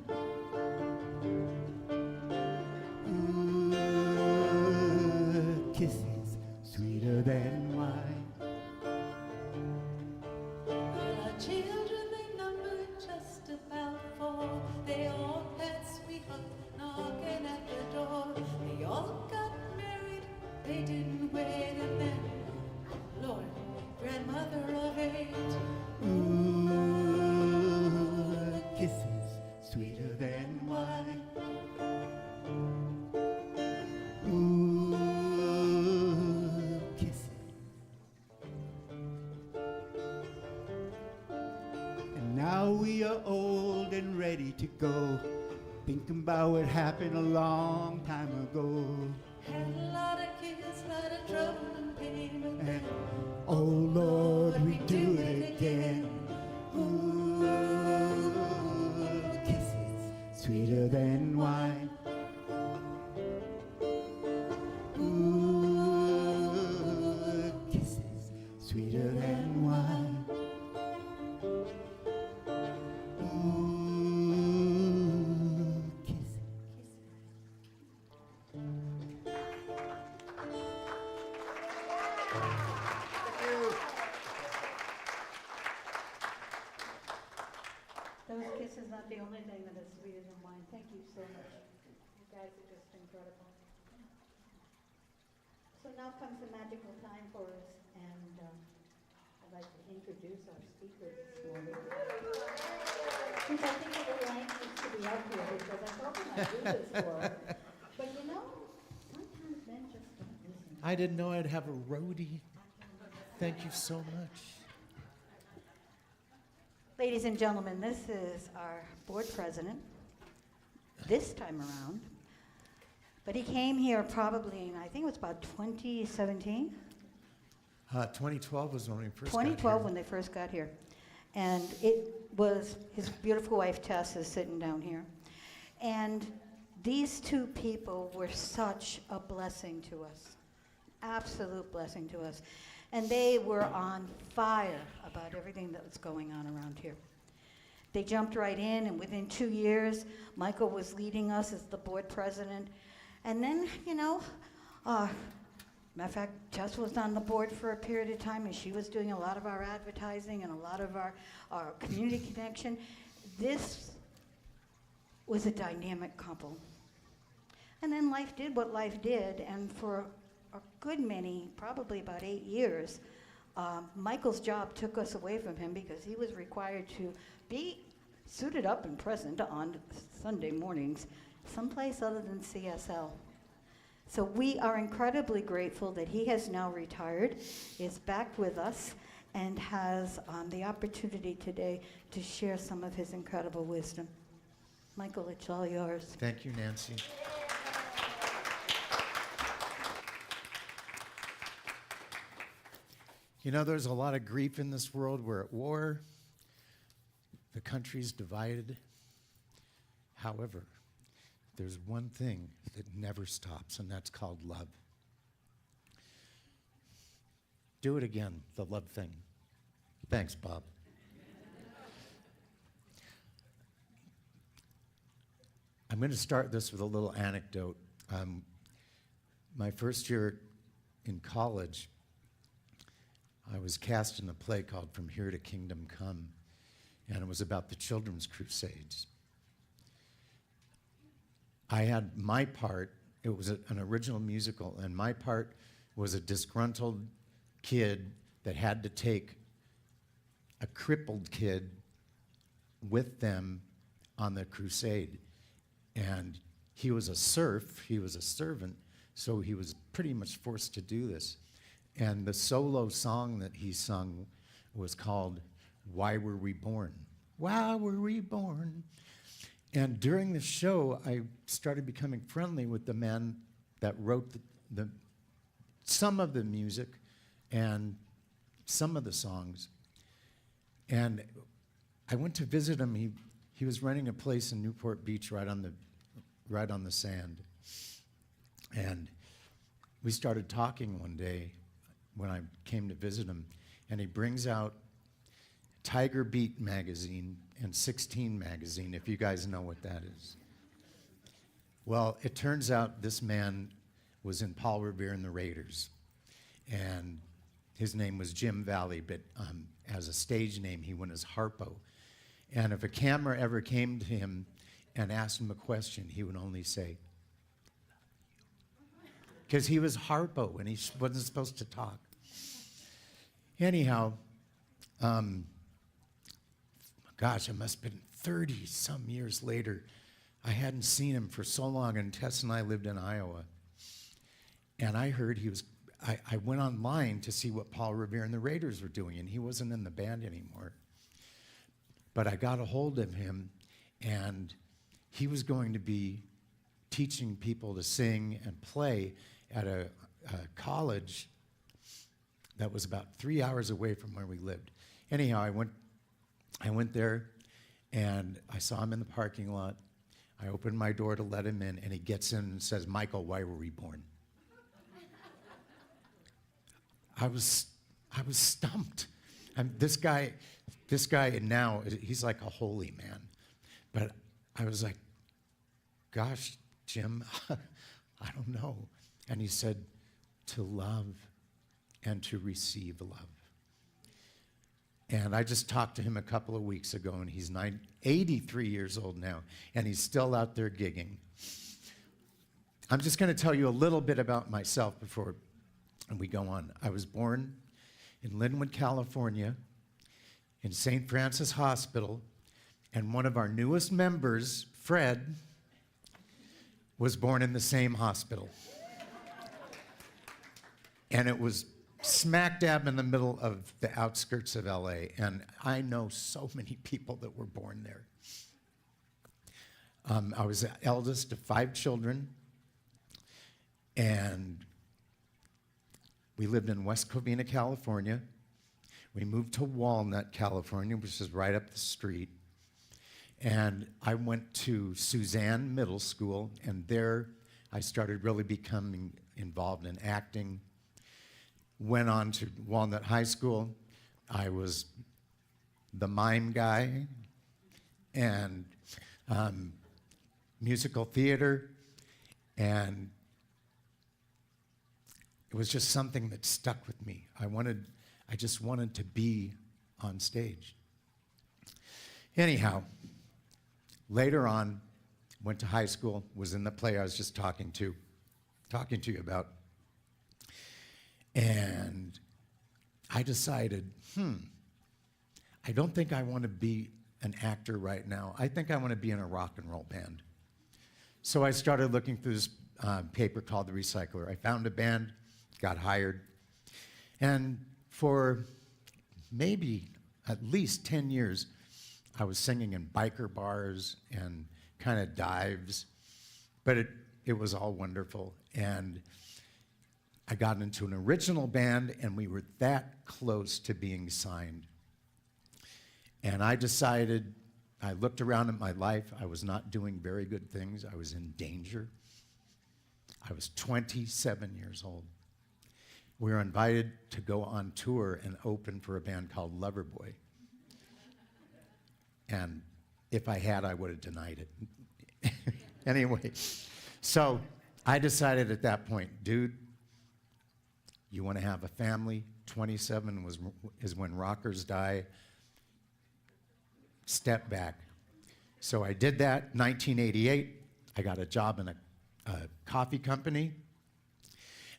Ooh, kisses sweeter than wine. Well, our children, they numbered just about 4. They all had sweethearts knocking at the door. They all got married, they didn't wait. And then, Lord, grandmother of 8. Ooh, kisses sweeter than wine. Ooh, kisses. And now we are old and ready to go. Thinking about what happened a long time ago. Had a lot of kids, lot of trouble and pain. But And then, oh Lord, we do it again. Ooh, kisses sweeter than wine. Ooh, kisses sweeter than wine. Ooh, kisses. Those kisses not the only thing that is sweeter than wine. Thank you so much. You guys are just incredible. So now comes the magical time for us, and I'd like to introduce our speaker this morning. Since I think a little anxious to be up here because I thought when I do this for her. But you know, sometimes men just don't listen. I didn't know I'd have a roadie. Thank you so much. Ladies and gentlemen, this is our board president, this time around. But he came here probably in, I think it was about 2017? 2012 was when we first got 2012 here. when they first got here. And it was his beautiful wife Tess is sitting down here. And these two people were such a blessing to us, absolute blessing to us. And they were on fire about everything that was going on around here. They jumped right in, and within 2 years, Michael was leading us as the board president. And then, matter of fact, Jess was on the board for a period of time, and she was doing a lot of our advertising and a lot of our community connection. This was a dynamic couple. And then life did what life did, and for a good many, probably about 8 years, Michael's job took us away from him because he was required to be suited up and present on Sunday mornings someplace other than CSL. So we are incredibly grateful that he has now retired, is back with us, and has the opportunity today to share some of his incredible wisdom. Michael, it's all yours. Thank you, Nancy. There's a lot of grief in this world. We're at war. The country's divided. However, there's one thing that never stops, and that's called love. Do it again, the love thing. Thanks, Bob. I'm going to start this with a little anecdote. My first year in college, I was cast in a play called From Here to Kingdom Come, and it was about the Children's Crusades. I had my part, it was an original musical, and my part was a disgruntled kid that had to take a crippled kid with them on the crusade. And he was a serf, he was a servant, so he was pretty much forced to do this. And the solo song that he sung was called Why Were We Born? Why were we born? And during the show, I started becoming friendly with the man that wrote some of the music and some of the songs. And I went to visit him. He was renting a place in Newport Beach right on the sand. And we started talking one day when I came to visit him, and he brings out Tiger Beat magazine and 16 magazine, if you guys know what that is. Well, it turns out this man was in Paul Revere and the Raiders, and his name was Jim Valley, but as a stage name, he went as Harpo. And if a camera ever came to him and asked him a question, he would only say, because he was Harpo and he wasn't supposed to talk. Anyhow, gosh, it must have been 30-some years later. I hadn't seen him for so long, and Tess and I lived in Iowa. And I heard I went online to see what Paul Revere and the Raiders were doing, and he wasn't in the band anymore. But I got a hold of him, and he was going to be teaching people to sing and play at a college that was about 3 hours away from where we lived. Anyhow, I went there, and I saw him in the parking lot. I opened my door to let him in, and he gets in and says, "Michael, why were we born?" I was stumped. This guy now, he's like a holy man. But I was like, gosh, Jim, I don't know. And he said, to love and to receive love. And I just talked to him a couple of weeks ago, and he's 83 years old now, and he's still out there gigging. I'm just going to tell you a little bit about myself before we go on. I was born in Linwood, California, in St. Francis Hospital, and one of our newest members, Fred, was born in the same hospital. And it was smack dab in the middle of the outskirts of LA, and I know so many people that were born there. I was the eldest of 5 children, and we lived in West Covina, California. We moved to Walnut, California, which is right up the street. And I went to Suzanne Middle School, and there I started really becoming involved in acting. went on to Walnut High School. I was the mime guy and musical theater, and it was just something that stuck with me. I just wanted to be on stage. Anyhow, later on, went to high school, was in the play I was just talking to you about. And I decided, I don't think I want to be an actor right now. I think I want to be in a rock and roll band. So I started looking through this paper called The Recycler. I found a band, got hired, and for maybe at least 10 years, I was singing in biker bars and kind of dives, but it was all wonderful. And I got into an original band, and we were that close to being signed. And I decided, I looked around at my life, I was not doing very good things, I was in danger. I was 27 years old. We were invited to go on tour and open for a band called Loverboy. And if I had, I would have denied it. Anyway, so I decided at that point, dude, you want to have a family? 27 is when rockers die. Step back. So I did that. 1988, I got a job in a coffee company.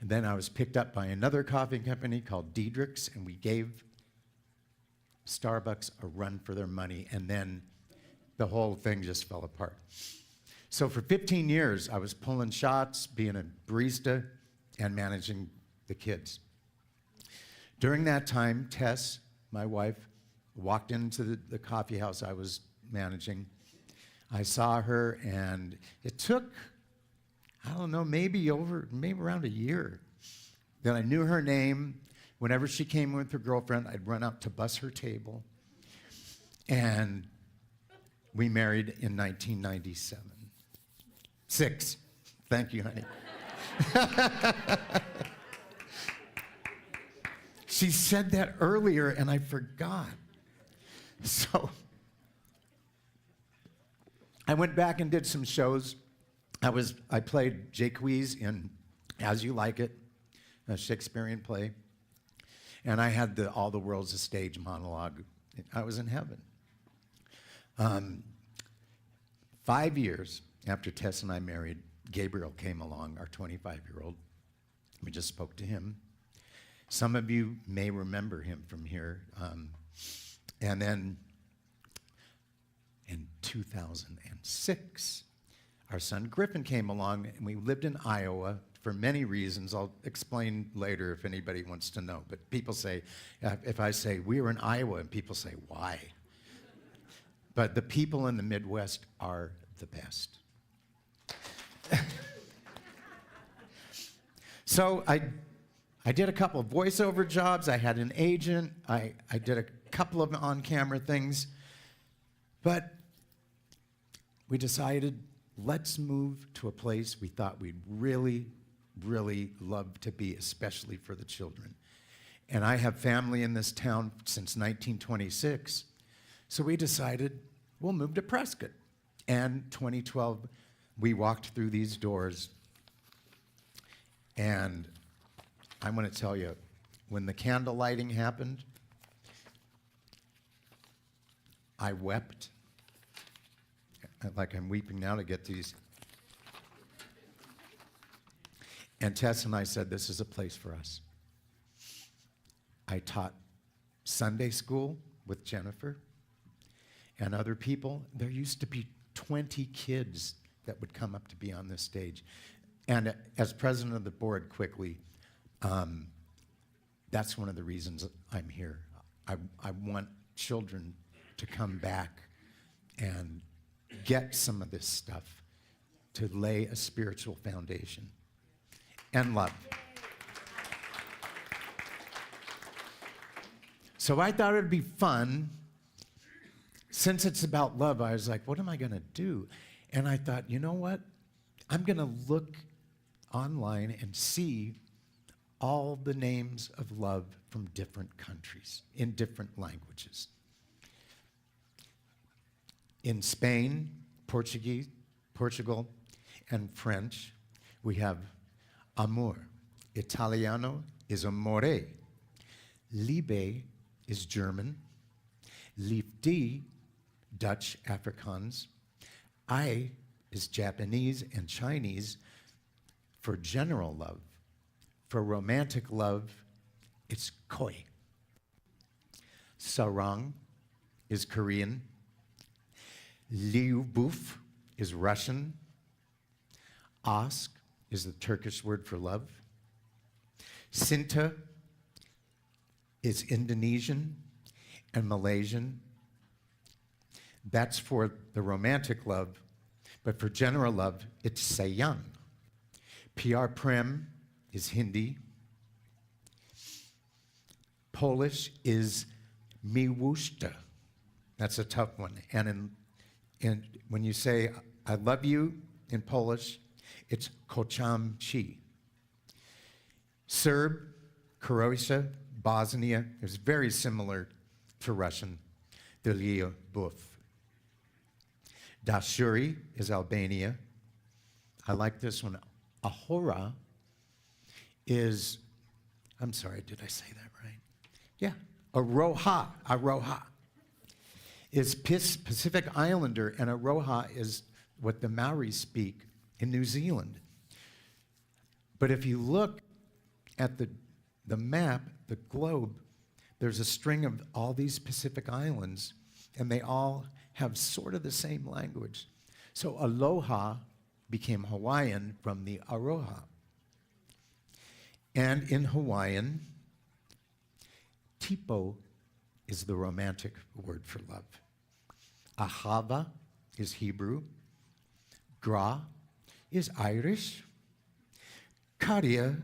And then I was picked up by another coffee company called Diedrich's, and we gave Starbucks a run for their money, and then the whole thing just fell apart. So for 15 years, I was pulling shots, being a barista, and managing the kids. During that time, Tess, my wife, walked into the coffee house I was managing. I saw her, and it took, I don't know, maybe around a year that I knew her name. Whenever she came with her girlfriend, I'd run out to bus her table. And we married in 1997. 6. Thank you, honey. She said that earlier, and I forgot. So I went back and did some shows. I played Jaques in As You Like It, a Shakespearean play. And I had All the World's a Stage monologue. I was in heaven. 5 years after Tess and I married, Gabriel came along, our 25-year-old. We just spoke to him. Some of you may remember him from here. And then in 2006, our son Griffin came along, and we lived in Iowa for many reasons. I'll explain later if anybody wants to know. But people say, if I say, we were in Iowa, and people say, why? But the people in the Midwest are the best. So I did a couple of voiceover jobs. I had an agent. I did a couple of on-camera things. But we decided, let's move to a place we thought we'd really, really love to be, especially for the children. And I have family in this town since 1926. So we decided we'll move to Prescott. And 2012, we walked through these doors. And I want to tell you, when the candle lighting happened, I wept. Like I'm weeping now to get these. And Tess and I said, this is a place for us. I taught Sunday school with Jennifer and other people. There used to be 20 kids that would come up to be on this stage. And as president of the board, quickly, that's one of the reasons I'm here. I want children to come back and get some of this stuff to lay a spiritual foundation and love. So I thought it would be fun. Since it's about love, I was like, what am I going to do? And I thought, you know what? I'm going to look online and see all the names of love from different countries in different languages. In Spain, Portugal, and French, we have amor. Italiano is amore. Liebe is German. Liefde, Dutch, Afrikaans. I is Japanese and Chinese for general love. For romantic love, it's koi. Sarang is Korean. Lyubov is Russian. Aşk is the Turkish word for love. Cinta is Indonesian and Malaysian. That's for the romantic love, but for general love, it's sayang. PR Prem is Hindi. Polish is miłuszcze. That's a tough one. And when you say I love you in Polish, it's kocham ci. Serb, Croatia, Bosnia is very similar to Russian, Lyubov. Dashuri is Albania. I like this one. Ahora is, I'm sorry, did I say that right? Yeah, Aroha is Pacific Islander, and Aroha is what the Maoris speak in New Zealand. But if you look at the map, the globe, there's a string of all these Pacific islands, and they all have sort of the same language. So aloha became Hawaiian from the aroha. And in Hawaiian, tipo is the romantic word for love. Ahava is Hebrew. Gra is Irish. Karia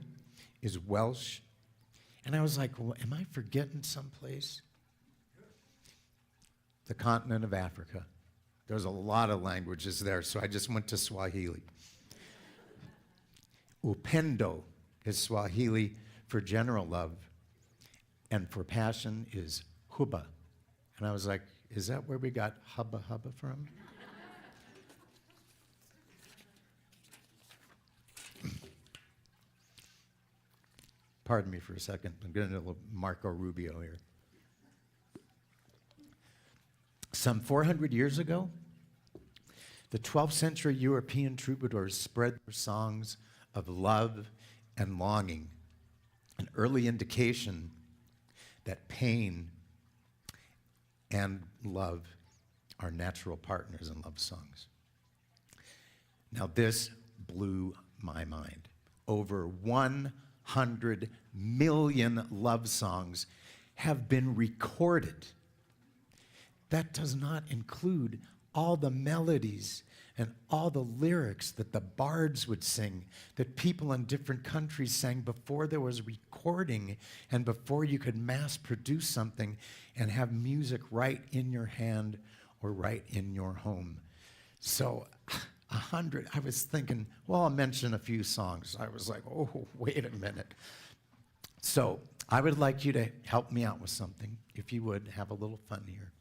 is Welsh. And I was like, well, am I forgetting someplace? The continent of Africa. There's a lot of languages there, so I just went to Swahili. Upendo is Swahili for general love, and for passion is huba. And I was like, is that where we got hubba hubba from? Pardon me for a second. I'm getting a little Marco Rubio here. Some 400 years ago, the 12th century European troubadours spread their songs of love and longing, an early indication that pain and love are natural partners in love songs. Now, this blew my mind. Over 100 million love songs have been recorded. That does not include all the melodies and all the lyrics that the bards would sing, that people in different countries sang before there was recording and before you could mass produce something and have music right in your hand or right in your home. So 100, I was thinking, well, I'll mention a few songs. I was like, oh, wait a minute. So I would like you to help me out with something. If you would, have a little fun here.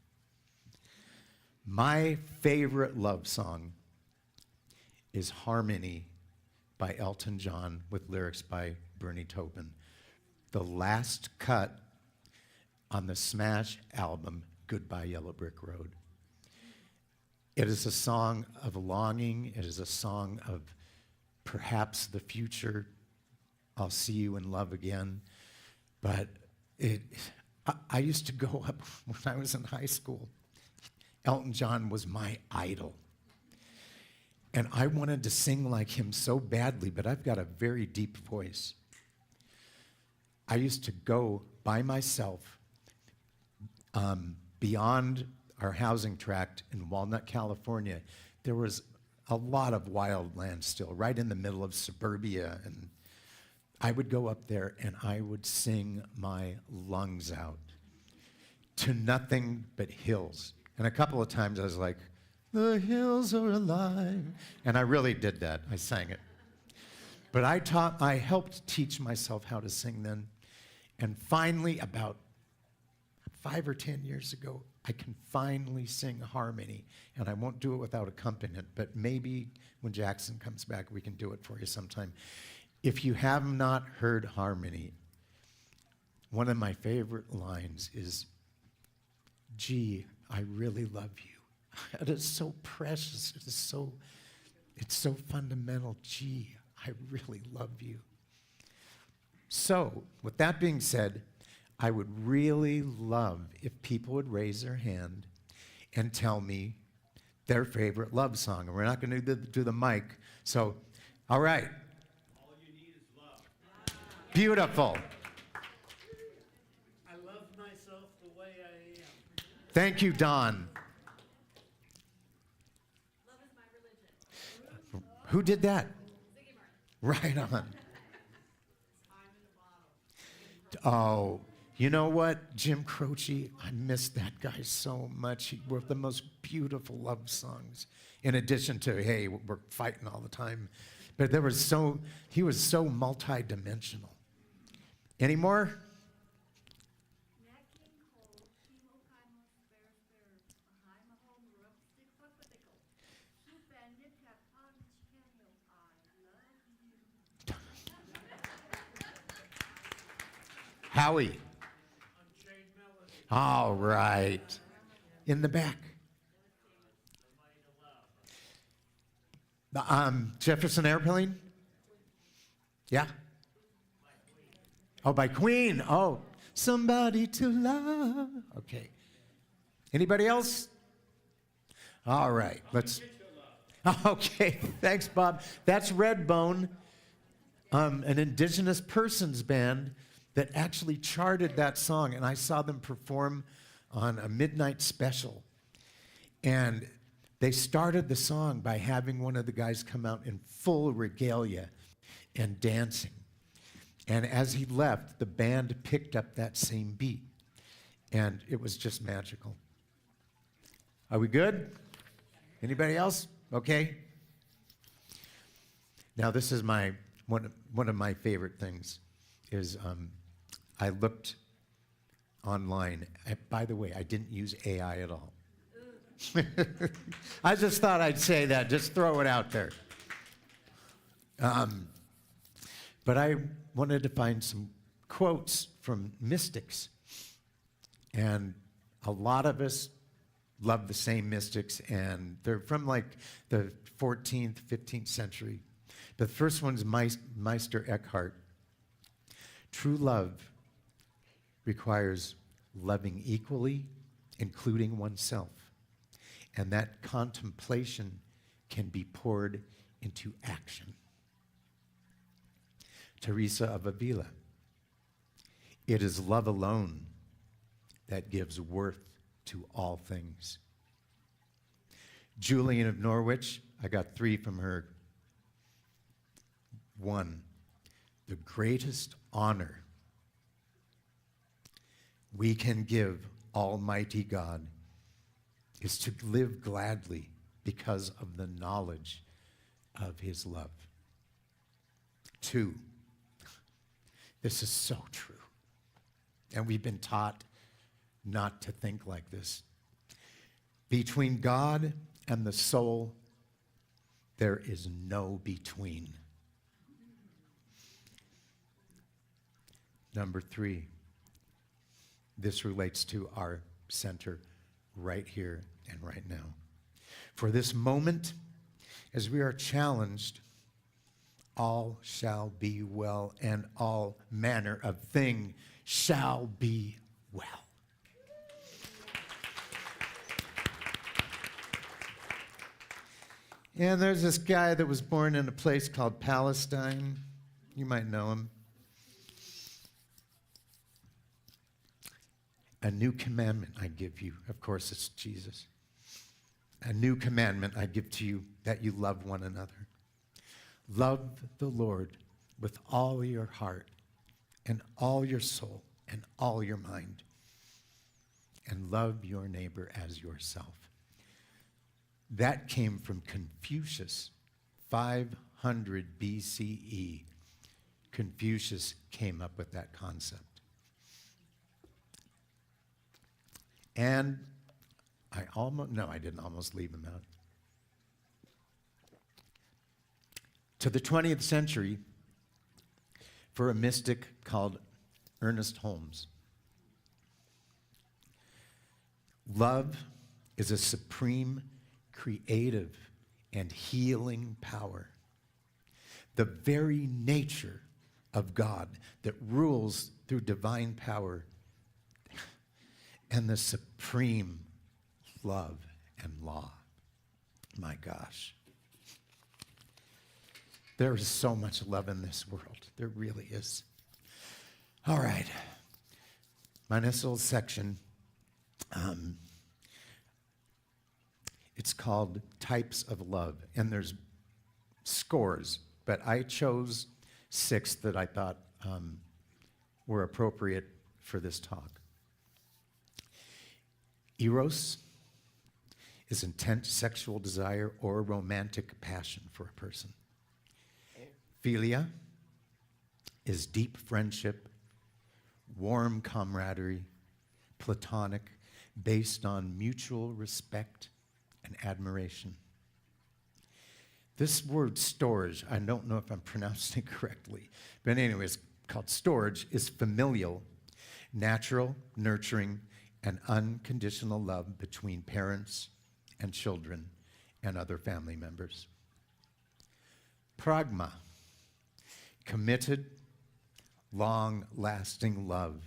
My favorite love song is Harmony by Elton John with lyrics by Bernie Taupin. The last cut on the Smash album, Goodbye Yellow Brick Road. It is a song of longing. It is a song of perhaps the future. I'll see you in love again. But I used to go up when I was in high school. Elton John was my idol. And I wanted to sing like him so badly, but I've got a very deep voice. I used to go by myself beyond our housing tract in Walnut, California. There was a lot of wild land still, right in the middle of suburbia. And I would go up there and I would sing my lungs out to nothing but hills. And a couple of times I was like, the hills are alive. And I really did that. I sang it. But I helped teach myself how to sing then. And finally, about 5 or 10 years ago, I can finally sing harmony. And I won't do it without accompaniment, but maybe when Jackson comes back, we can do it for you sometime. If you have not heard harmony, one of my favorite lines is, "Gee, I really love you." It is so precious. It's so fundamental. "Gee, I really love you." So, with that being said, I would really love if people would raise their hand and tell me their favorite love song. And we're not going to do the mic. So, all right. All you need is love. Beautiful. I love myself the way I am. Thank you, Don. Love is my religion. Who did that? Ziggy Martin. Right on. Time in the bottle. Oh, you know what? Jim Croce, I miss that guy so much. He wrote the most beautiful love songs. In addition to, hey, we're fighting all the time. But he was so multi-dimensional. Any more? Nat King Cole, Timo Kaimo, Spare, Geheime Home, Rupstick, Popadickle. Super Nipka, Punch, Canyon, I love you. Howie. Unchained Melody. All right. In the back. Jefferson Airplane? Yeah? Oh, by Queen. Oh, Somebody to Love. Okay. Anybody else? All right. Let's. Okay. Thanks, Bob. That's Redbone, an indigenous persons band that actually charted that song, and I saw them perform on a midnight special. And they started the song by having one of the guys come out in full regalia and dancing. And as he left, the band picked up that same beat. And it was just magical. Are we good? Anybody else? Okay. Now, this is one of my favorite things is I looked online. By the way, I didn't use AI at all. I just thought I'd say that, just throw it out there. But I wanted to find some quotes from mystics. And a lot of us love the same mystics, and they're from like the 14th, 15th century. The first one's Meister Eckhart. True love requires loving equally, including oneself. And that contemplation can be poured into action. Teresa of Avila. It is love alone that gives worth to all things. Julian of Norwich, I got 3 from her. 1, the greatest honor we can give Almighty God is to live gladly because of the knowledge of his love. 2, this is so true. And we've been taught not to think like this. Between God and the soul, there is no between. Number 3, this relates to our center right here and right now. For this moment, as we are challenged, all shall be well, and all manner of thing shall be well. And there's this guy that was born in a place called Palestine. You might know him. A new commandment I give you. Of course, it's Jesus. A new commandment I give to you, that you love one another. Love the Lord with all your heart and all your soul and all your mind. And love your neighbor as yourself. That came from Confucius BCE, Confucius came up with that concept. And I didn't almost leave him out. To the 20th century, for a mystic called Ernest Holmes, love is a supreme, creative, and healing power. The very nature of God that rules through divine power and the supreme love and law. My gosh. There is so much love in this world. There really is. All right. My next little section, it's called Types of Love. And there's scores, but I chose 6 that I thought were appropriate for this talk. Eros is intense sexual desire or romantic passion for a person. Philia is deep friendship, warm camaraderie, platonic, based on mutual respect and admiration. This word storge, I don't know if I'm pronouncing it correctly, but anyways, called storge, is familial, natural, nurturing, and unconditional love between parents and children and other family members. Pragma, committed, long-lasting love,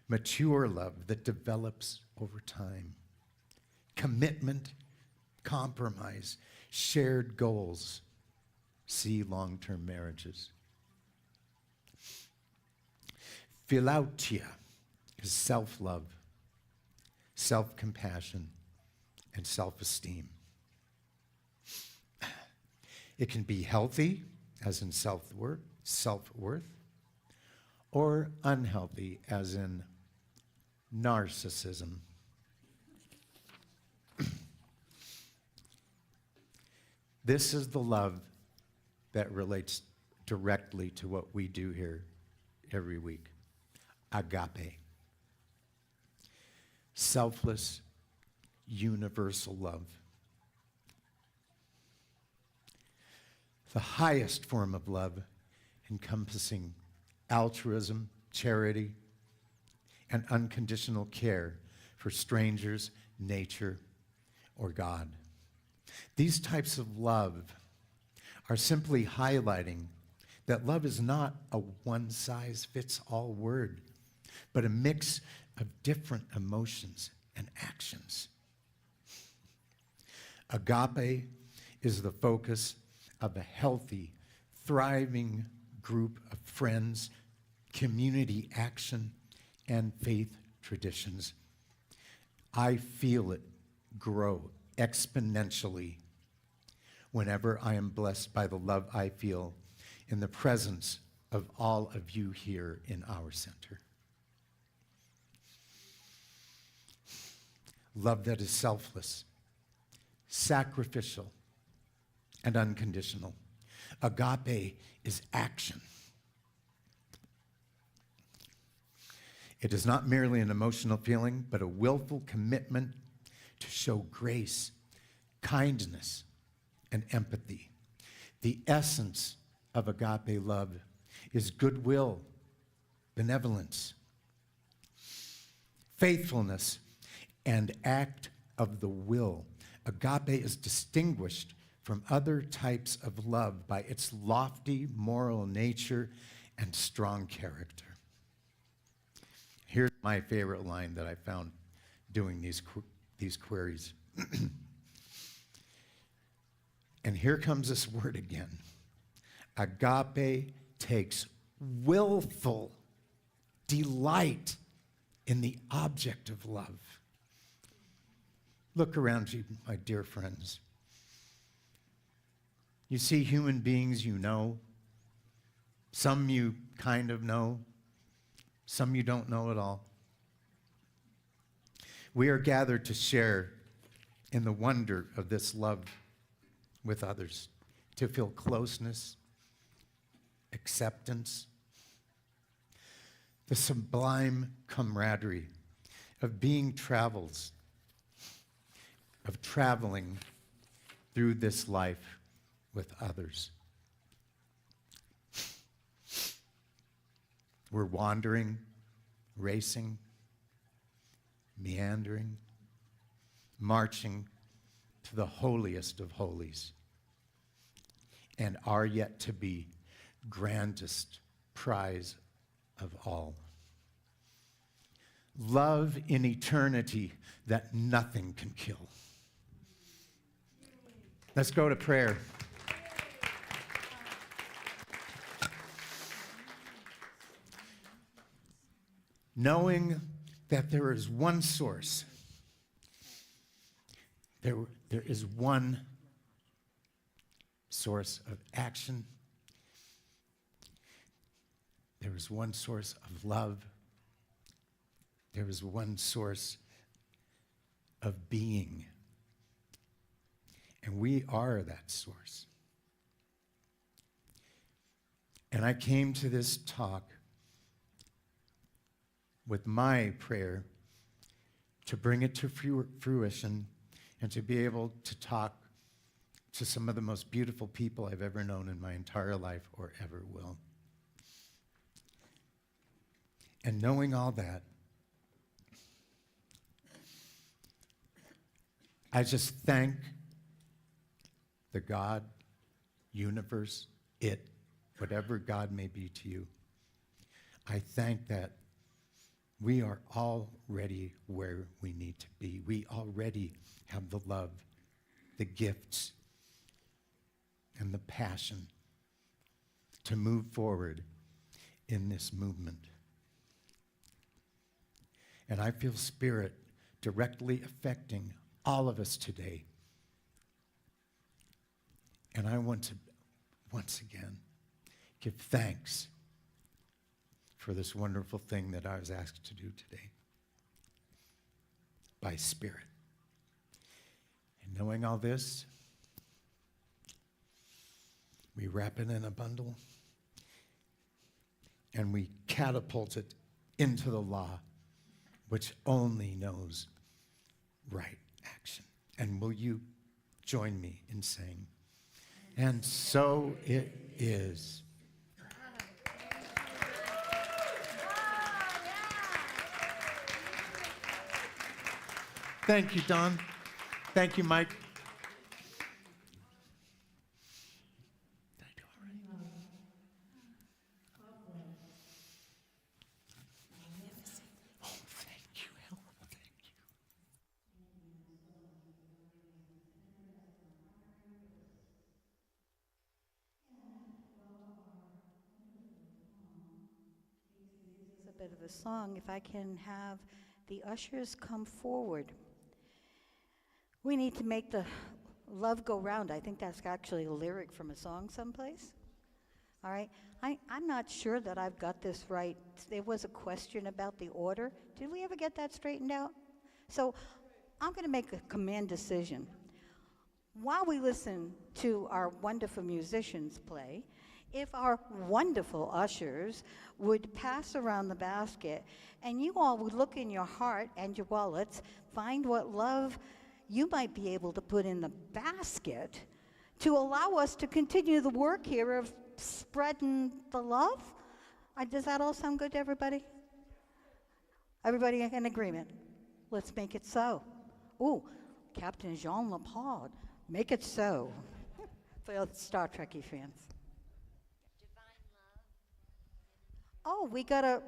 mature love that develops over time. Commitment, compromise, shared goals. See long-term marriages. Philautia is self-love, self-compassion, and self-esteem. It can be healthy, as in self-worth, or unhealthy, as in narcissism. This is the love that relates directly to what we do here every week. Agape. Selfless, universal love. The highest form of love, encompassing altruism, charity, and unconditional care for strangers, nature, or God. These types of love are simply highlighting that love is not a one-size-fits-all word, but a mix of different emotions and actions. Agape is the focus of a healthy, thriving group of friends, community action, and faith traditions. I feel it grow exponentially whenever I am blessed by the love I feel in the presence of all of you here in our center. Love that is selfless, sacrificial, and unconditional. Agape is action. It is not merely an emotional feeling, but a willful commitment to show grace, kindness, and empathy. The essence of agape love is goodwill, benevolence, faithfulness, and act of the will. Agape is distinguished from other types of love by its lofty moral nature and strong character. Here's my favorite line that I found doing these queries. And here comes this word again. Agape takes willful delight in the object of love. Look around you, my dear friends. You see human beings you know. Some you kind of know. Some you don't know at all. We are gathered to share in the wonder of this love with others. to feel closeness, acceptance, the sublime camaraderie of being travels, of traveling through this life with others. We're wandering, racing, meandering, marching to the holiest of holies, and are yet to be grandest prize of all. Love in eternity that nothing can kill. Let's go to prayer. Knowing that there is one source, there is one source of action, there is one source of love, there is one source of being, and we are that source. And I came to this talk with my prayer to bring it to fruition and to be able to talk to some of the most beautiful people I've ever known in my entire life or ever will. And knowing all that, I just thank the God, universe, it, whatever God may be to you. I thank that we are already where we need to be. We already have the love, the gifts, and the passion to move forward in this movement. And I feel Spirit directly affecting all of us today. And I want to, once again, give thanks for this wonderful thing that I was asked to do today by Spirit. And knowing all this, we wrap it in a bundle and we catapult it into the law, which only knows right action. And will you join me in saying, and so it is. Thank you, Don. Thank you, Mike. Did I do all right? Oh, thank you, Helen. Thank you. It's a bit of a song. If I can have the ushers come forward. We need to make the love go round. I think that's actually a lyric from a song someplace. All right. I'm not sure that I've got this right. There was a question about the order. Did we ever get that straightened out? So I'm going to make a command decision. While we listen to our wonderful musicians play, if our wonderful ushers would pass around the basket and you all would look in your heart and your wallets, find what love you might be able to put in the basket to allow us to continue the work here of spreading the love. Does that all sound good to everybody? Everybody in agreement? Let's make it so. Ooh, Captain Jean Lapad, make it so. For the Star Trekkie fans. Oh, we gotta,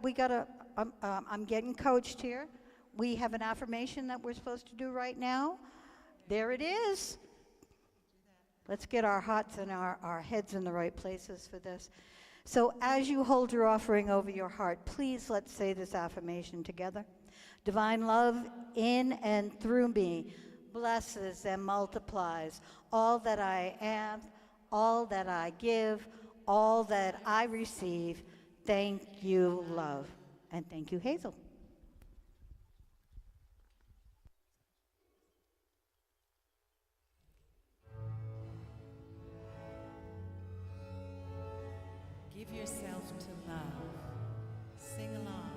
I'm getting coached here. We have an affirmation that we're supposed to do right now. There it is. Let's get our hearts and our heads in the right places for this. So as you hold your offering over your heart, please let's say this affirmation together. Divine love in and through me blesses and multiplies all that I am, all that I give, all that I receive. Thank you, love. And thank you, Hazel. Give yourself to love. Sing along.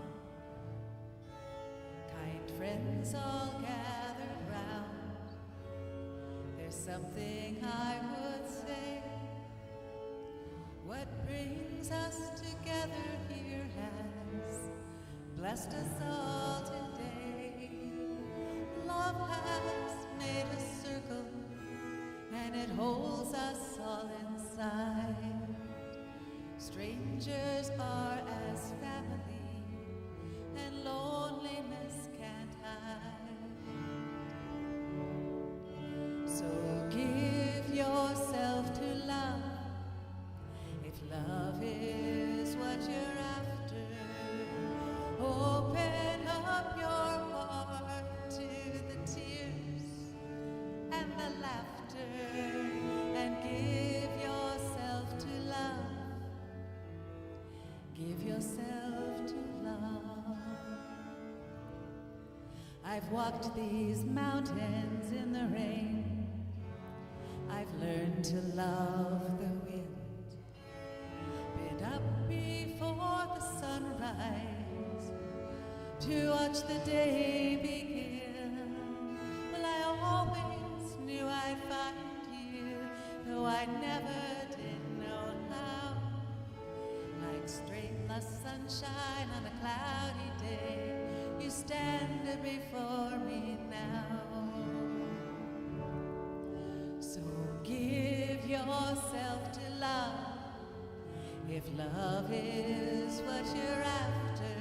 Kind friends all gathered round. There's something I would say. What brings us together here has blessed us all today. Love has made a circle, and it holds us all inside. Strangers are as family, and loneliness can't hide. So give yourself to love, if love is what you're after. Open up your heart to the tears and the laughter, and give yourself to love. Give yourself to love. I've walked these mountains in the rain. I've learned to love the wind. Been up before the sunrise to watch the day begin. Well, I always knew I'd find you, though I never did know how. Like strainless sunshine on a cloudy day, you stand before me now. So give yourself to love, if love is what you're after.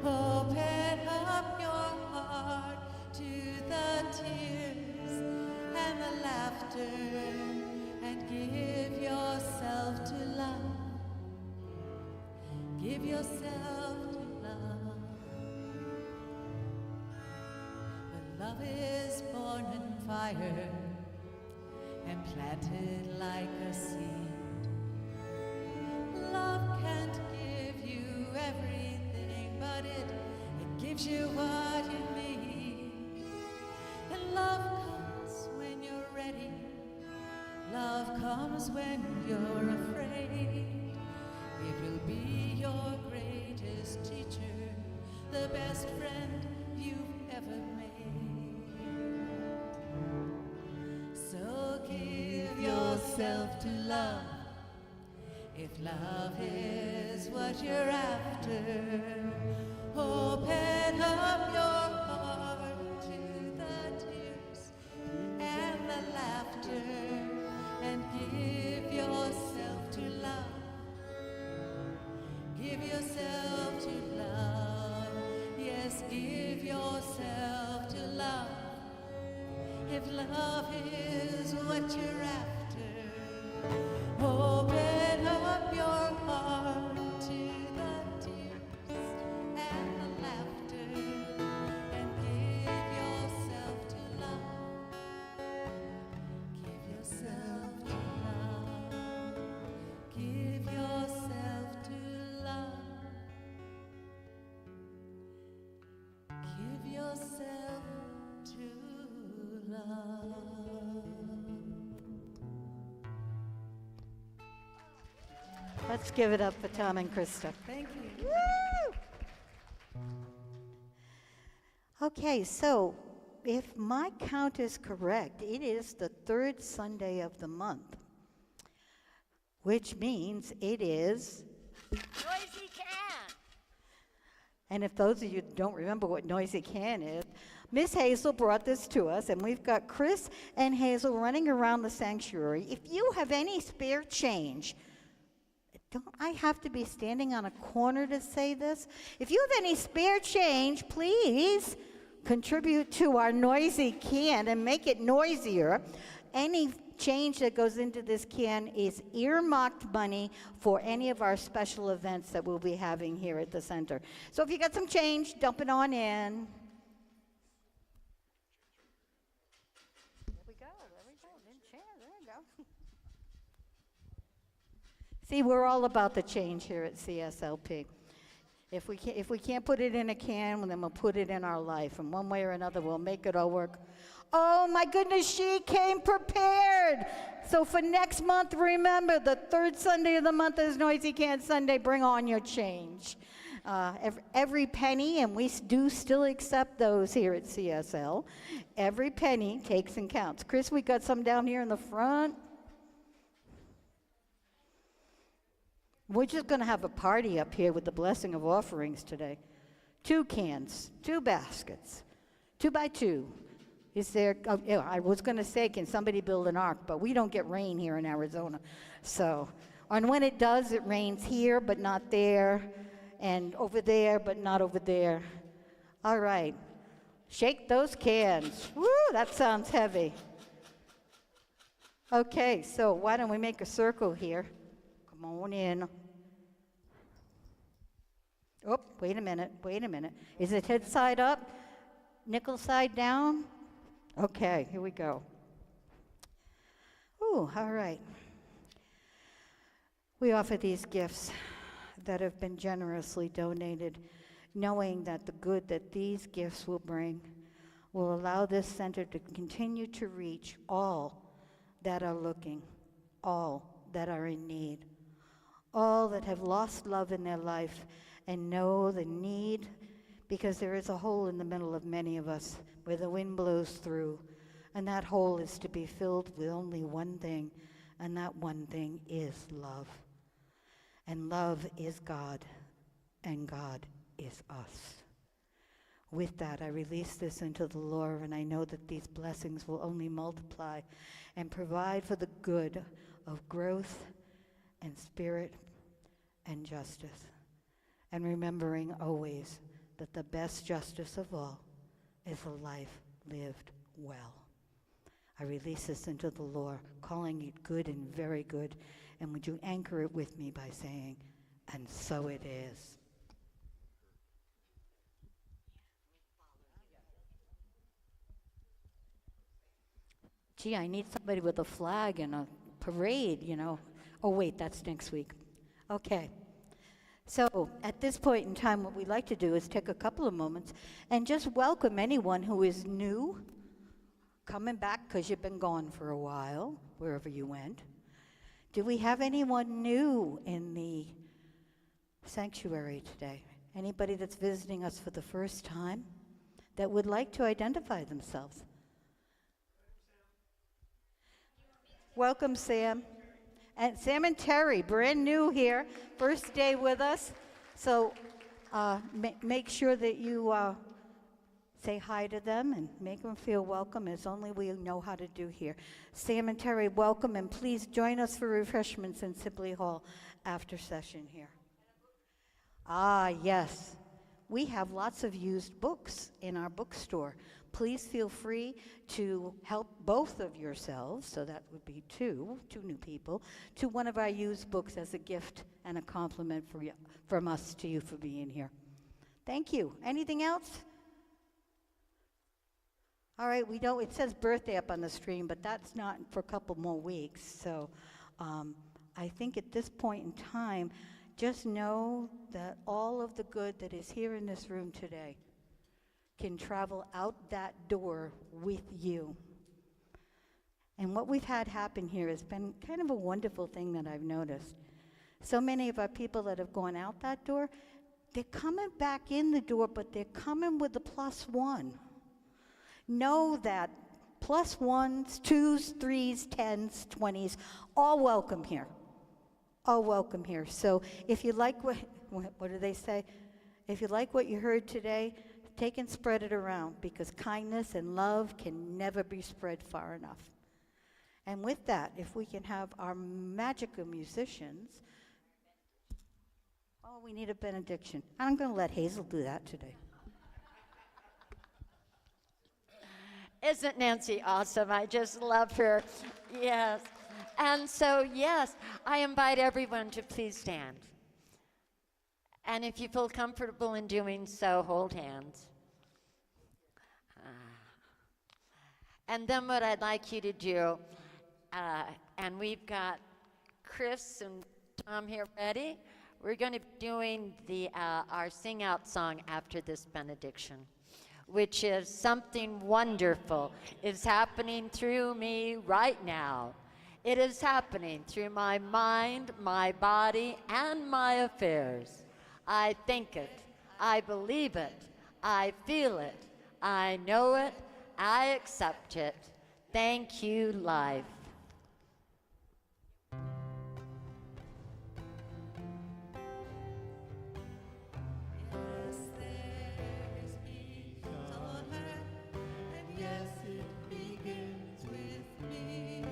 Open up your heart to the tears and the laughter, and give yourself to love. Give yourself to love. When love is born in fire and planted like a seed, love can't give you everything, but it gives you what you need. And love comes when you're ready. Love comes when you're afraid. It will be your greatest teacher, the best friend you've ever made. So give yourself to love, if love is what you're after. Open up your heart to the tears and the laughter, and give yourself to love. Give yourself to love, yes, give yourself to love, if love is what you're after. Open up your heart to the tears and the laughter, and give yourself to love. Give yourself to love. Give yourself to love. Give yourself to love. Let's give it up for Tom and Krista. Thank you. Okay, so if my count is correct, it is the third Sunday of the month, which means it is. Noisy Can. And if those of you don't remember what Noisy Can is, Miss Hazel brought this to us, and we've got Chris and Hazel running around the sanctuary. If you have any spare change, don't I have to be standing on a corner to say this? If you have any spare change, please contribute to our Noisy Can and make it noisier. Any change that goes into this can is earmarked money for any of our special events that we'll be having here at the center. So if you got some change, dump it on in. There we go. There you go. See, we're all about the change here at CSLP. If we can't put it in a can, then we'll put it in our life. And one way or another, we'll make it all work. Oh my goodness, she came prepared. So for next month, remember, the third Sunday of the month is Noisy Can Sunday. Bring on your change. Every penny, and we do still accept those here at CSL, every penny takes and counts. Chris, we got some down here in the front. We're just going to have a party up here with the blessing of offerings today. 2 cans, 2 baskets, 2 by 2. Is there, I was going to say, can somebody build an ark? But we don't get rain here in Arizona. So, and when it does, it rains here, but not there, and over there, but not over there. All right. Shake those cans. Woo, that sounds heavy. Okay, so why don't we make a circle here? Come on in. Oh, wait a minute. Is it head side up? Nickel side down? Okay, here we go. Ooh, all right. We offer these gifts that have been generously donated, knowing that the good that these gifts will bring will allow this center to continue to reach all that are looking, all that are in need, all that have lost love in their life and know the need, because there is a hole in the middle of many of us where the wind blows through, and that hole is to be filled with only one thing, and that one thing is love. And love is God, and God is us. With that, I release this into the Lord, and I know that these blessings will only multiply and provide for the good of growth and spirit and justice. And remembering always that the best justice of all is a life lived well. I release this into the Lord, calling it good and very good. And would you anchor it with me by saying, and so it is. Gee, I need somebody with a flag and a parade, you know. Oh, wait, that's next week. Okay. So at this point in time, what we'd like to do is take a couple of moments and just welcome anyone who is new, coming back because you've been gone for a while, wherever you went. Do we have anyone new in the sanctuary today? Anybody that's visiting us for the first time that would like to identify themselves? Welcome, Sam. And Sam and Terry, brand new here, first day with us. So make sure that you say hi to them and make them feel welcome, as only we know how to do here. Sam and Terry, welcome, and please join us for refreshments in Sibley Hall after session here. Ah, yes. We have lots of used books in our bookstore. Please feel free to help both of yourselves, so that would be two new people, to one of our used books as a gift and a compliment from us to you for being here. Thank you. Anything else? All right, it says birthday up on the screen, but that's not for a couple more weeks. So I think at this point in time, just know that all of the good that is here in this room today can travel out that door with you. And what we've had happen here has been kind of a wonderful thing that I've noticed. So many of our people that have gone out that door, they're coming back in the door, but they're coming with the +1. Know that +1s, 2s, 3s, 10s, 20s, all welcome here. All welcome here. So if you like what do they say? If you like what you heard today, take and spread it around, because kindness and love can never be spread far enough. And with that, if we can have our magical musicians. Oh, we need a benediction. I'm going to let Hazel do that today. Isn't Nancy awesome? I just love her. Yes. And so, yes, I invite everyone to please stand. And if you feel comfortable in doing so, hold hands. And then what I'd like you to do, and we've got Chris and Tom here ready. we're going to be doing our sing out song after this benediction, which is something wonderful is happening through me right now. It is happening through my mind, my body, and my affairs. I think it, I believe it, I feel it, I know it, I accept it. Thank you, life. Yes, there is peace on earth, and yes, it begins with me.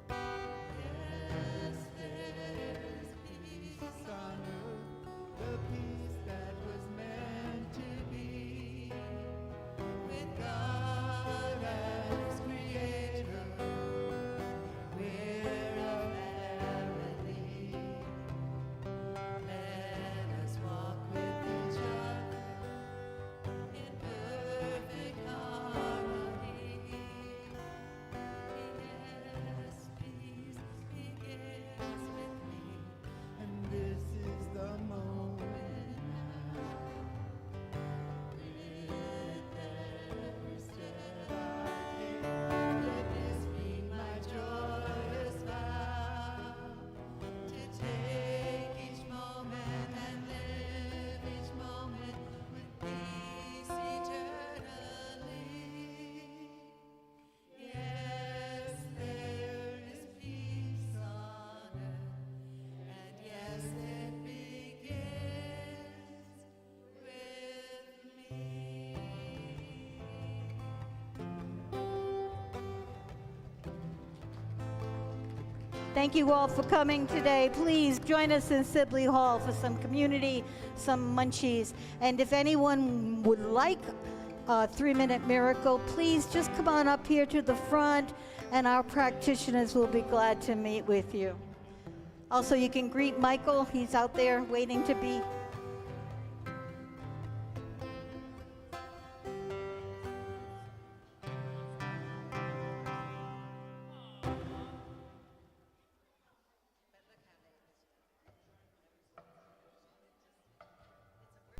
Yes, there is peace on earth, The peace that was meant to be with God as creator. We're a family. Let us walk with each other in perfect harmony. Yes, peace begins with me. and this is the moment now. With every step I take, let this be my joyous vow, to take each moment and live each moment with peace eternally. Yes, there is peace on earth, and yes, it begins with me. Thank you all for coming today. Please join us in Sibley Hall for some community, some munchies. And if anyone would like a 3-minute miracle, please just come on up here to the front and our practitioners will be glad to meet with you. Also, you can greet Michael. He's out there waiting to be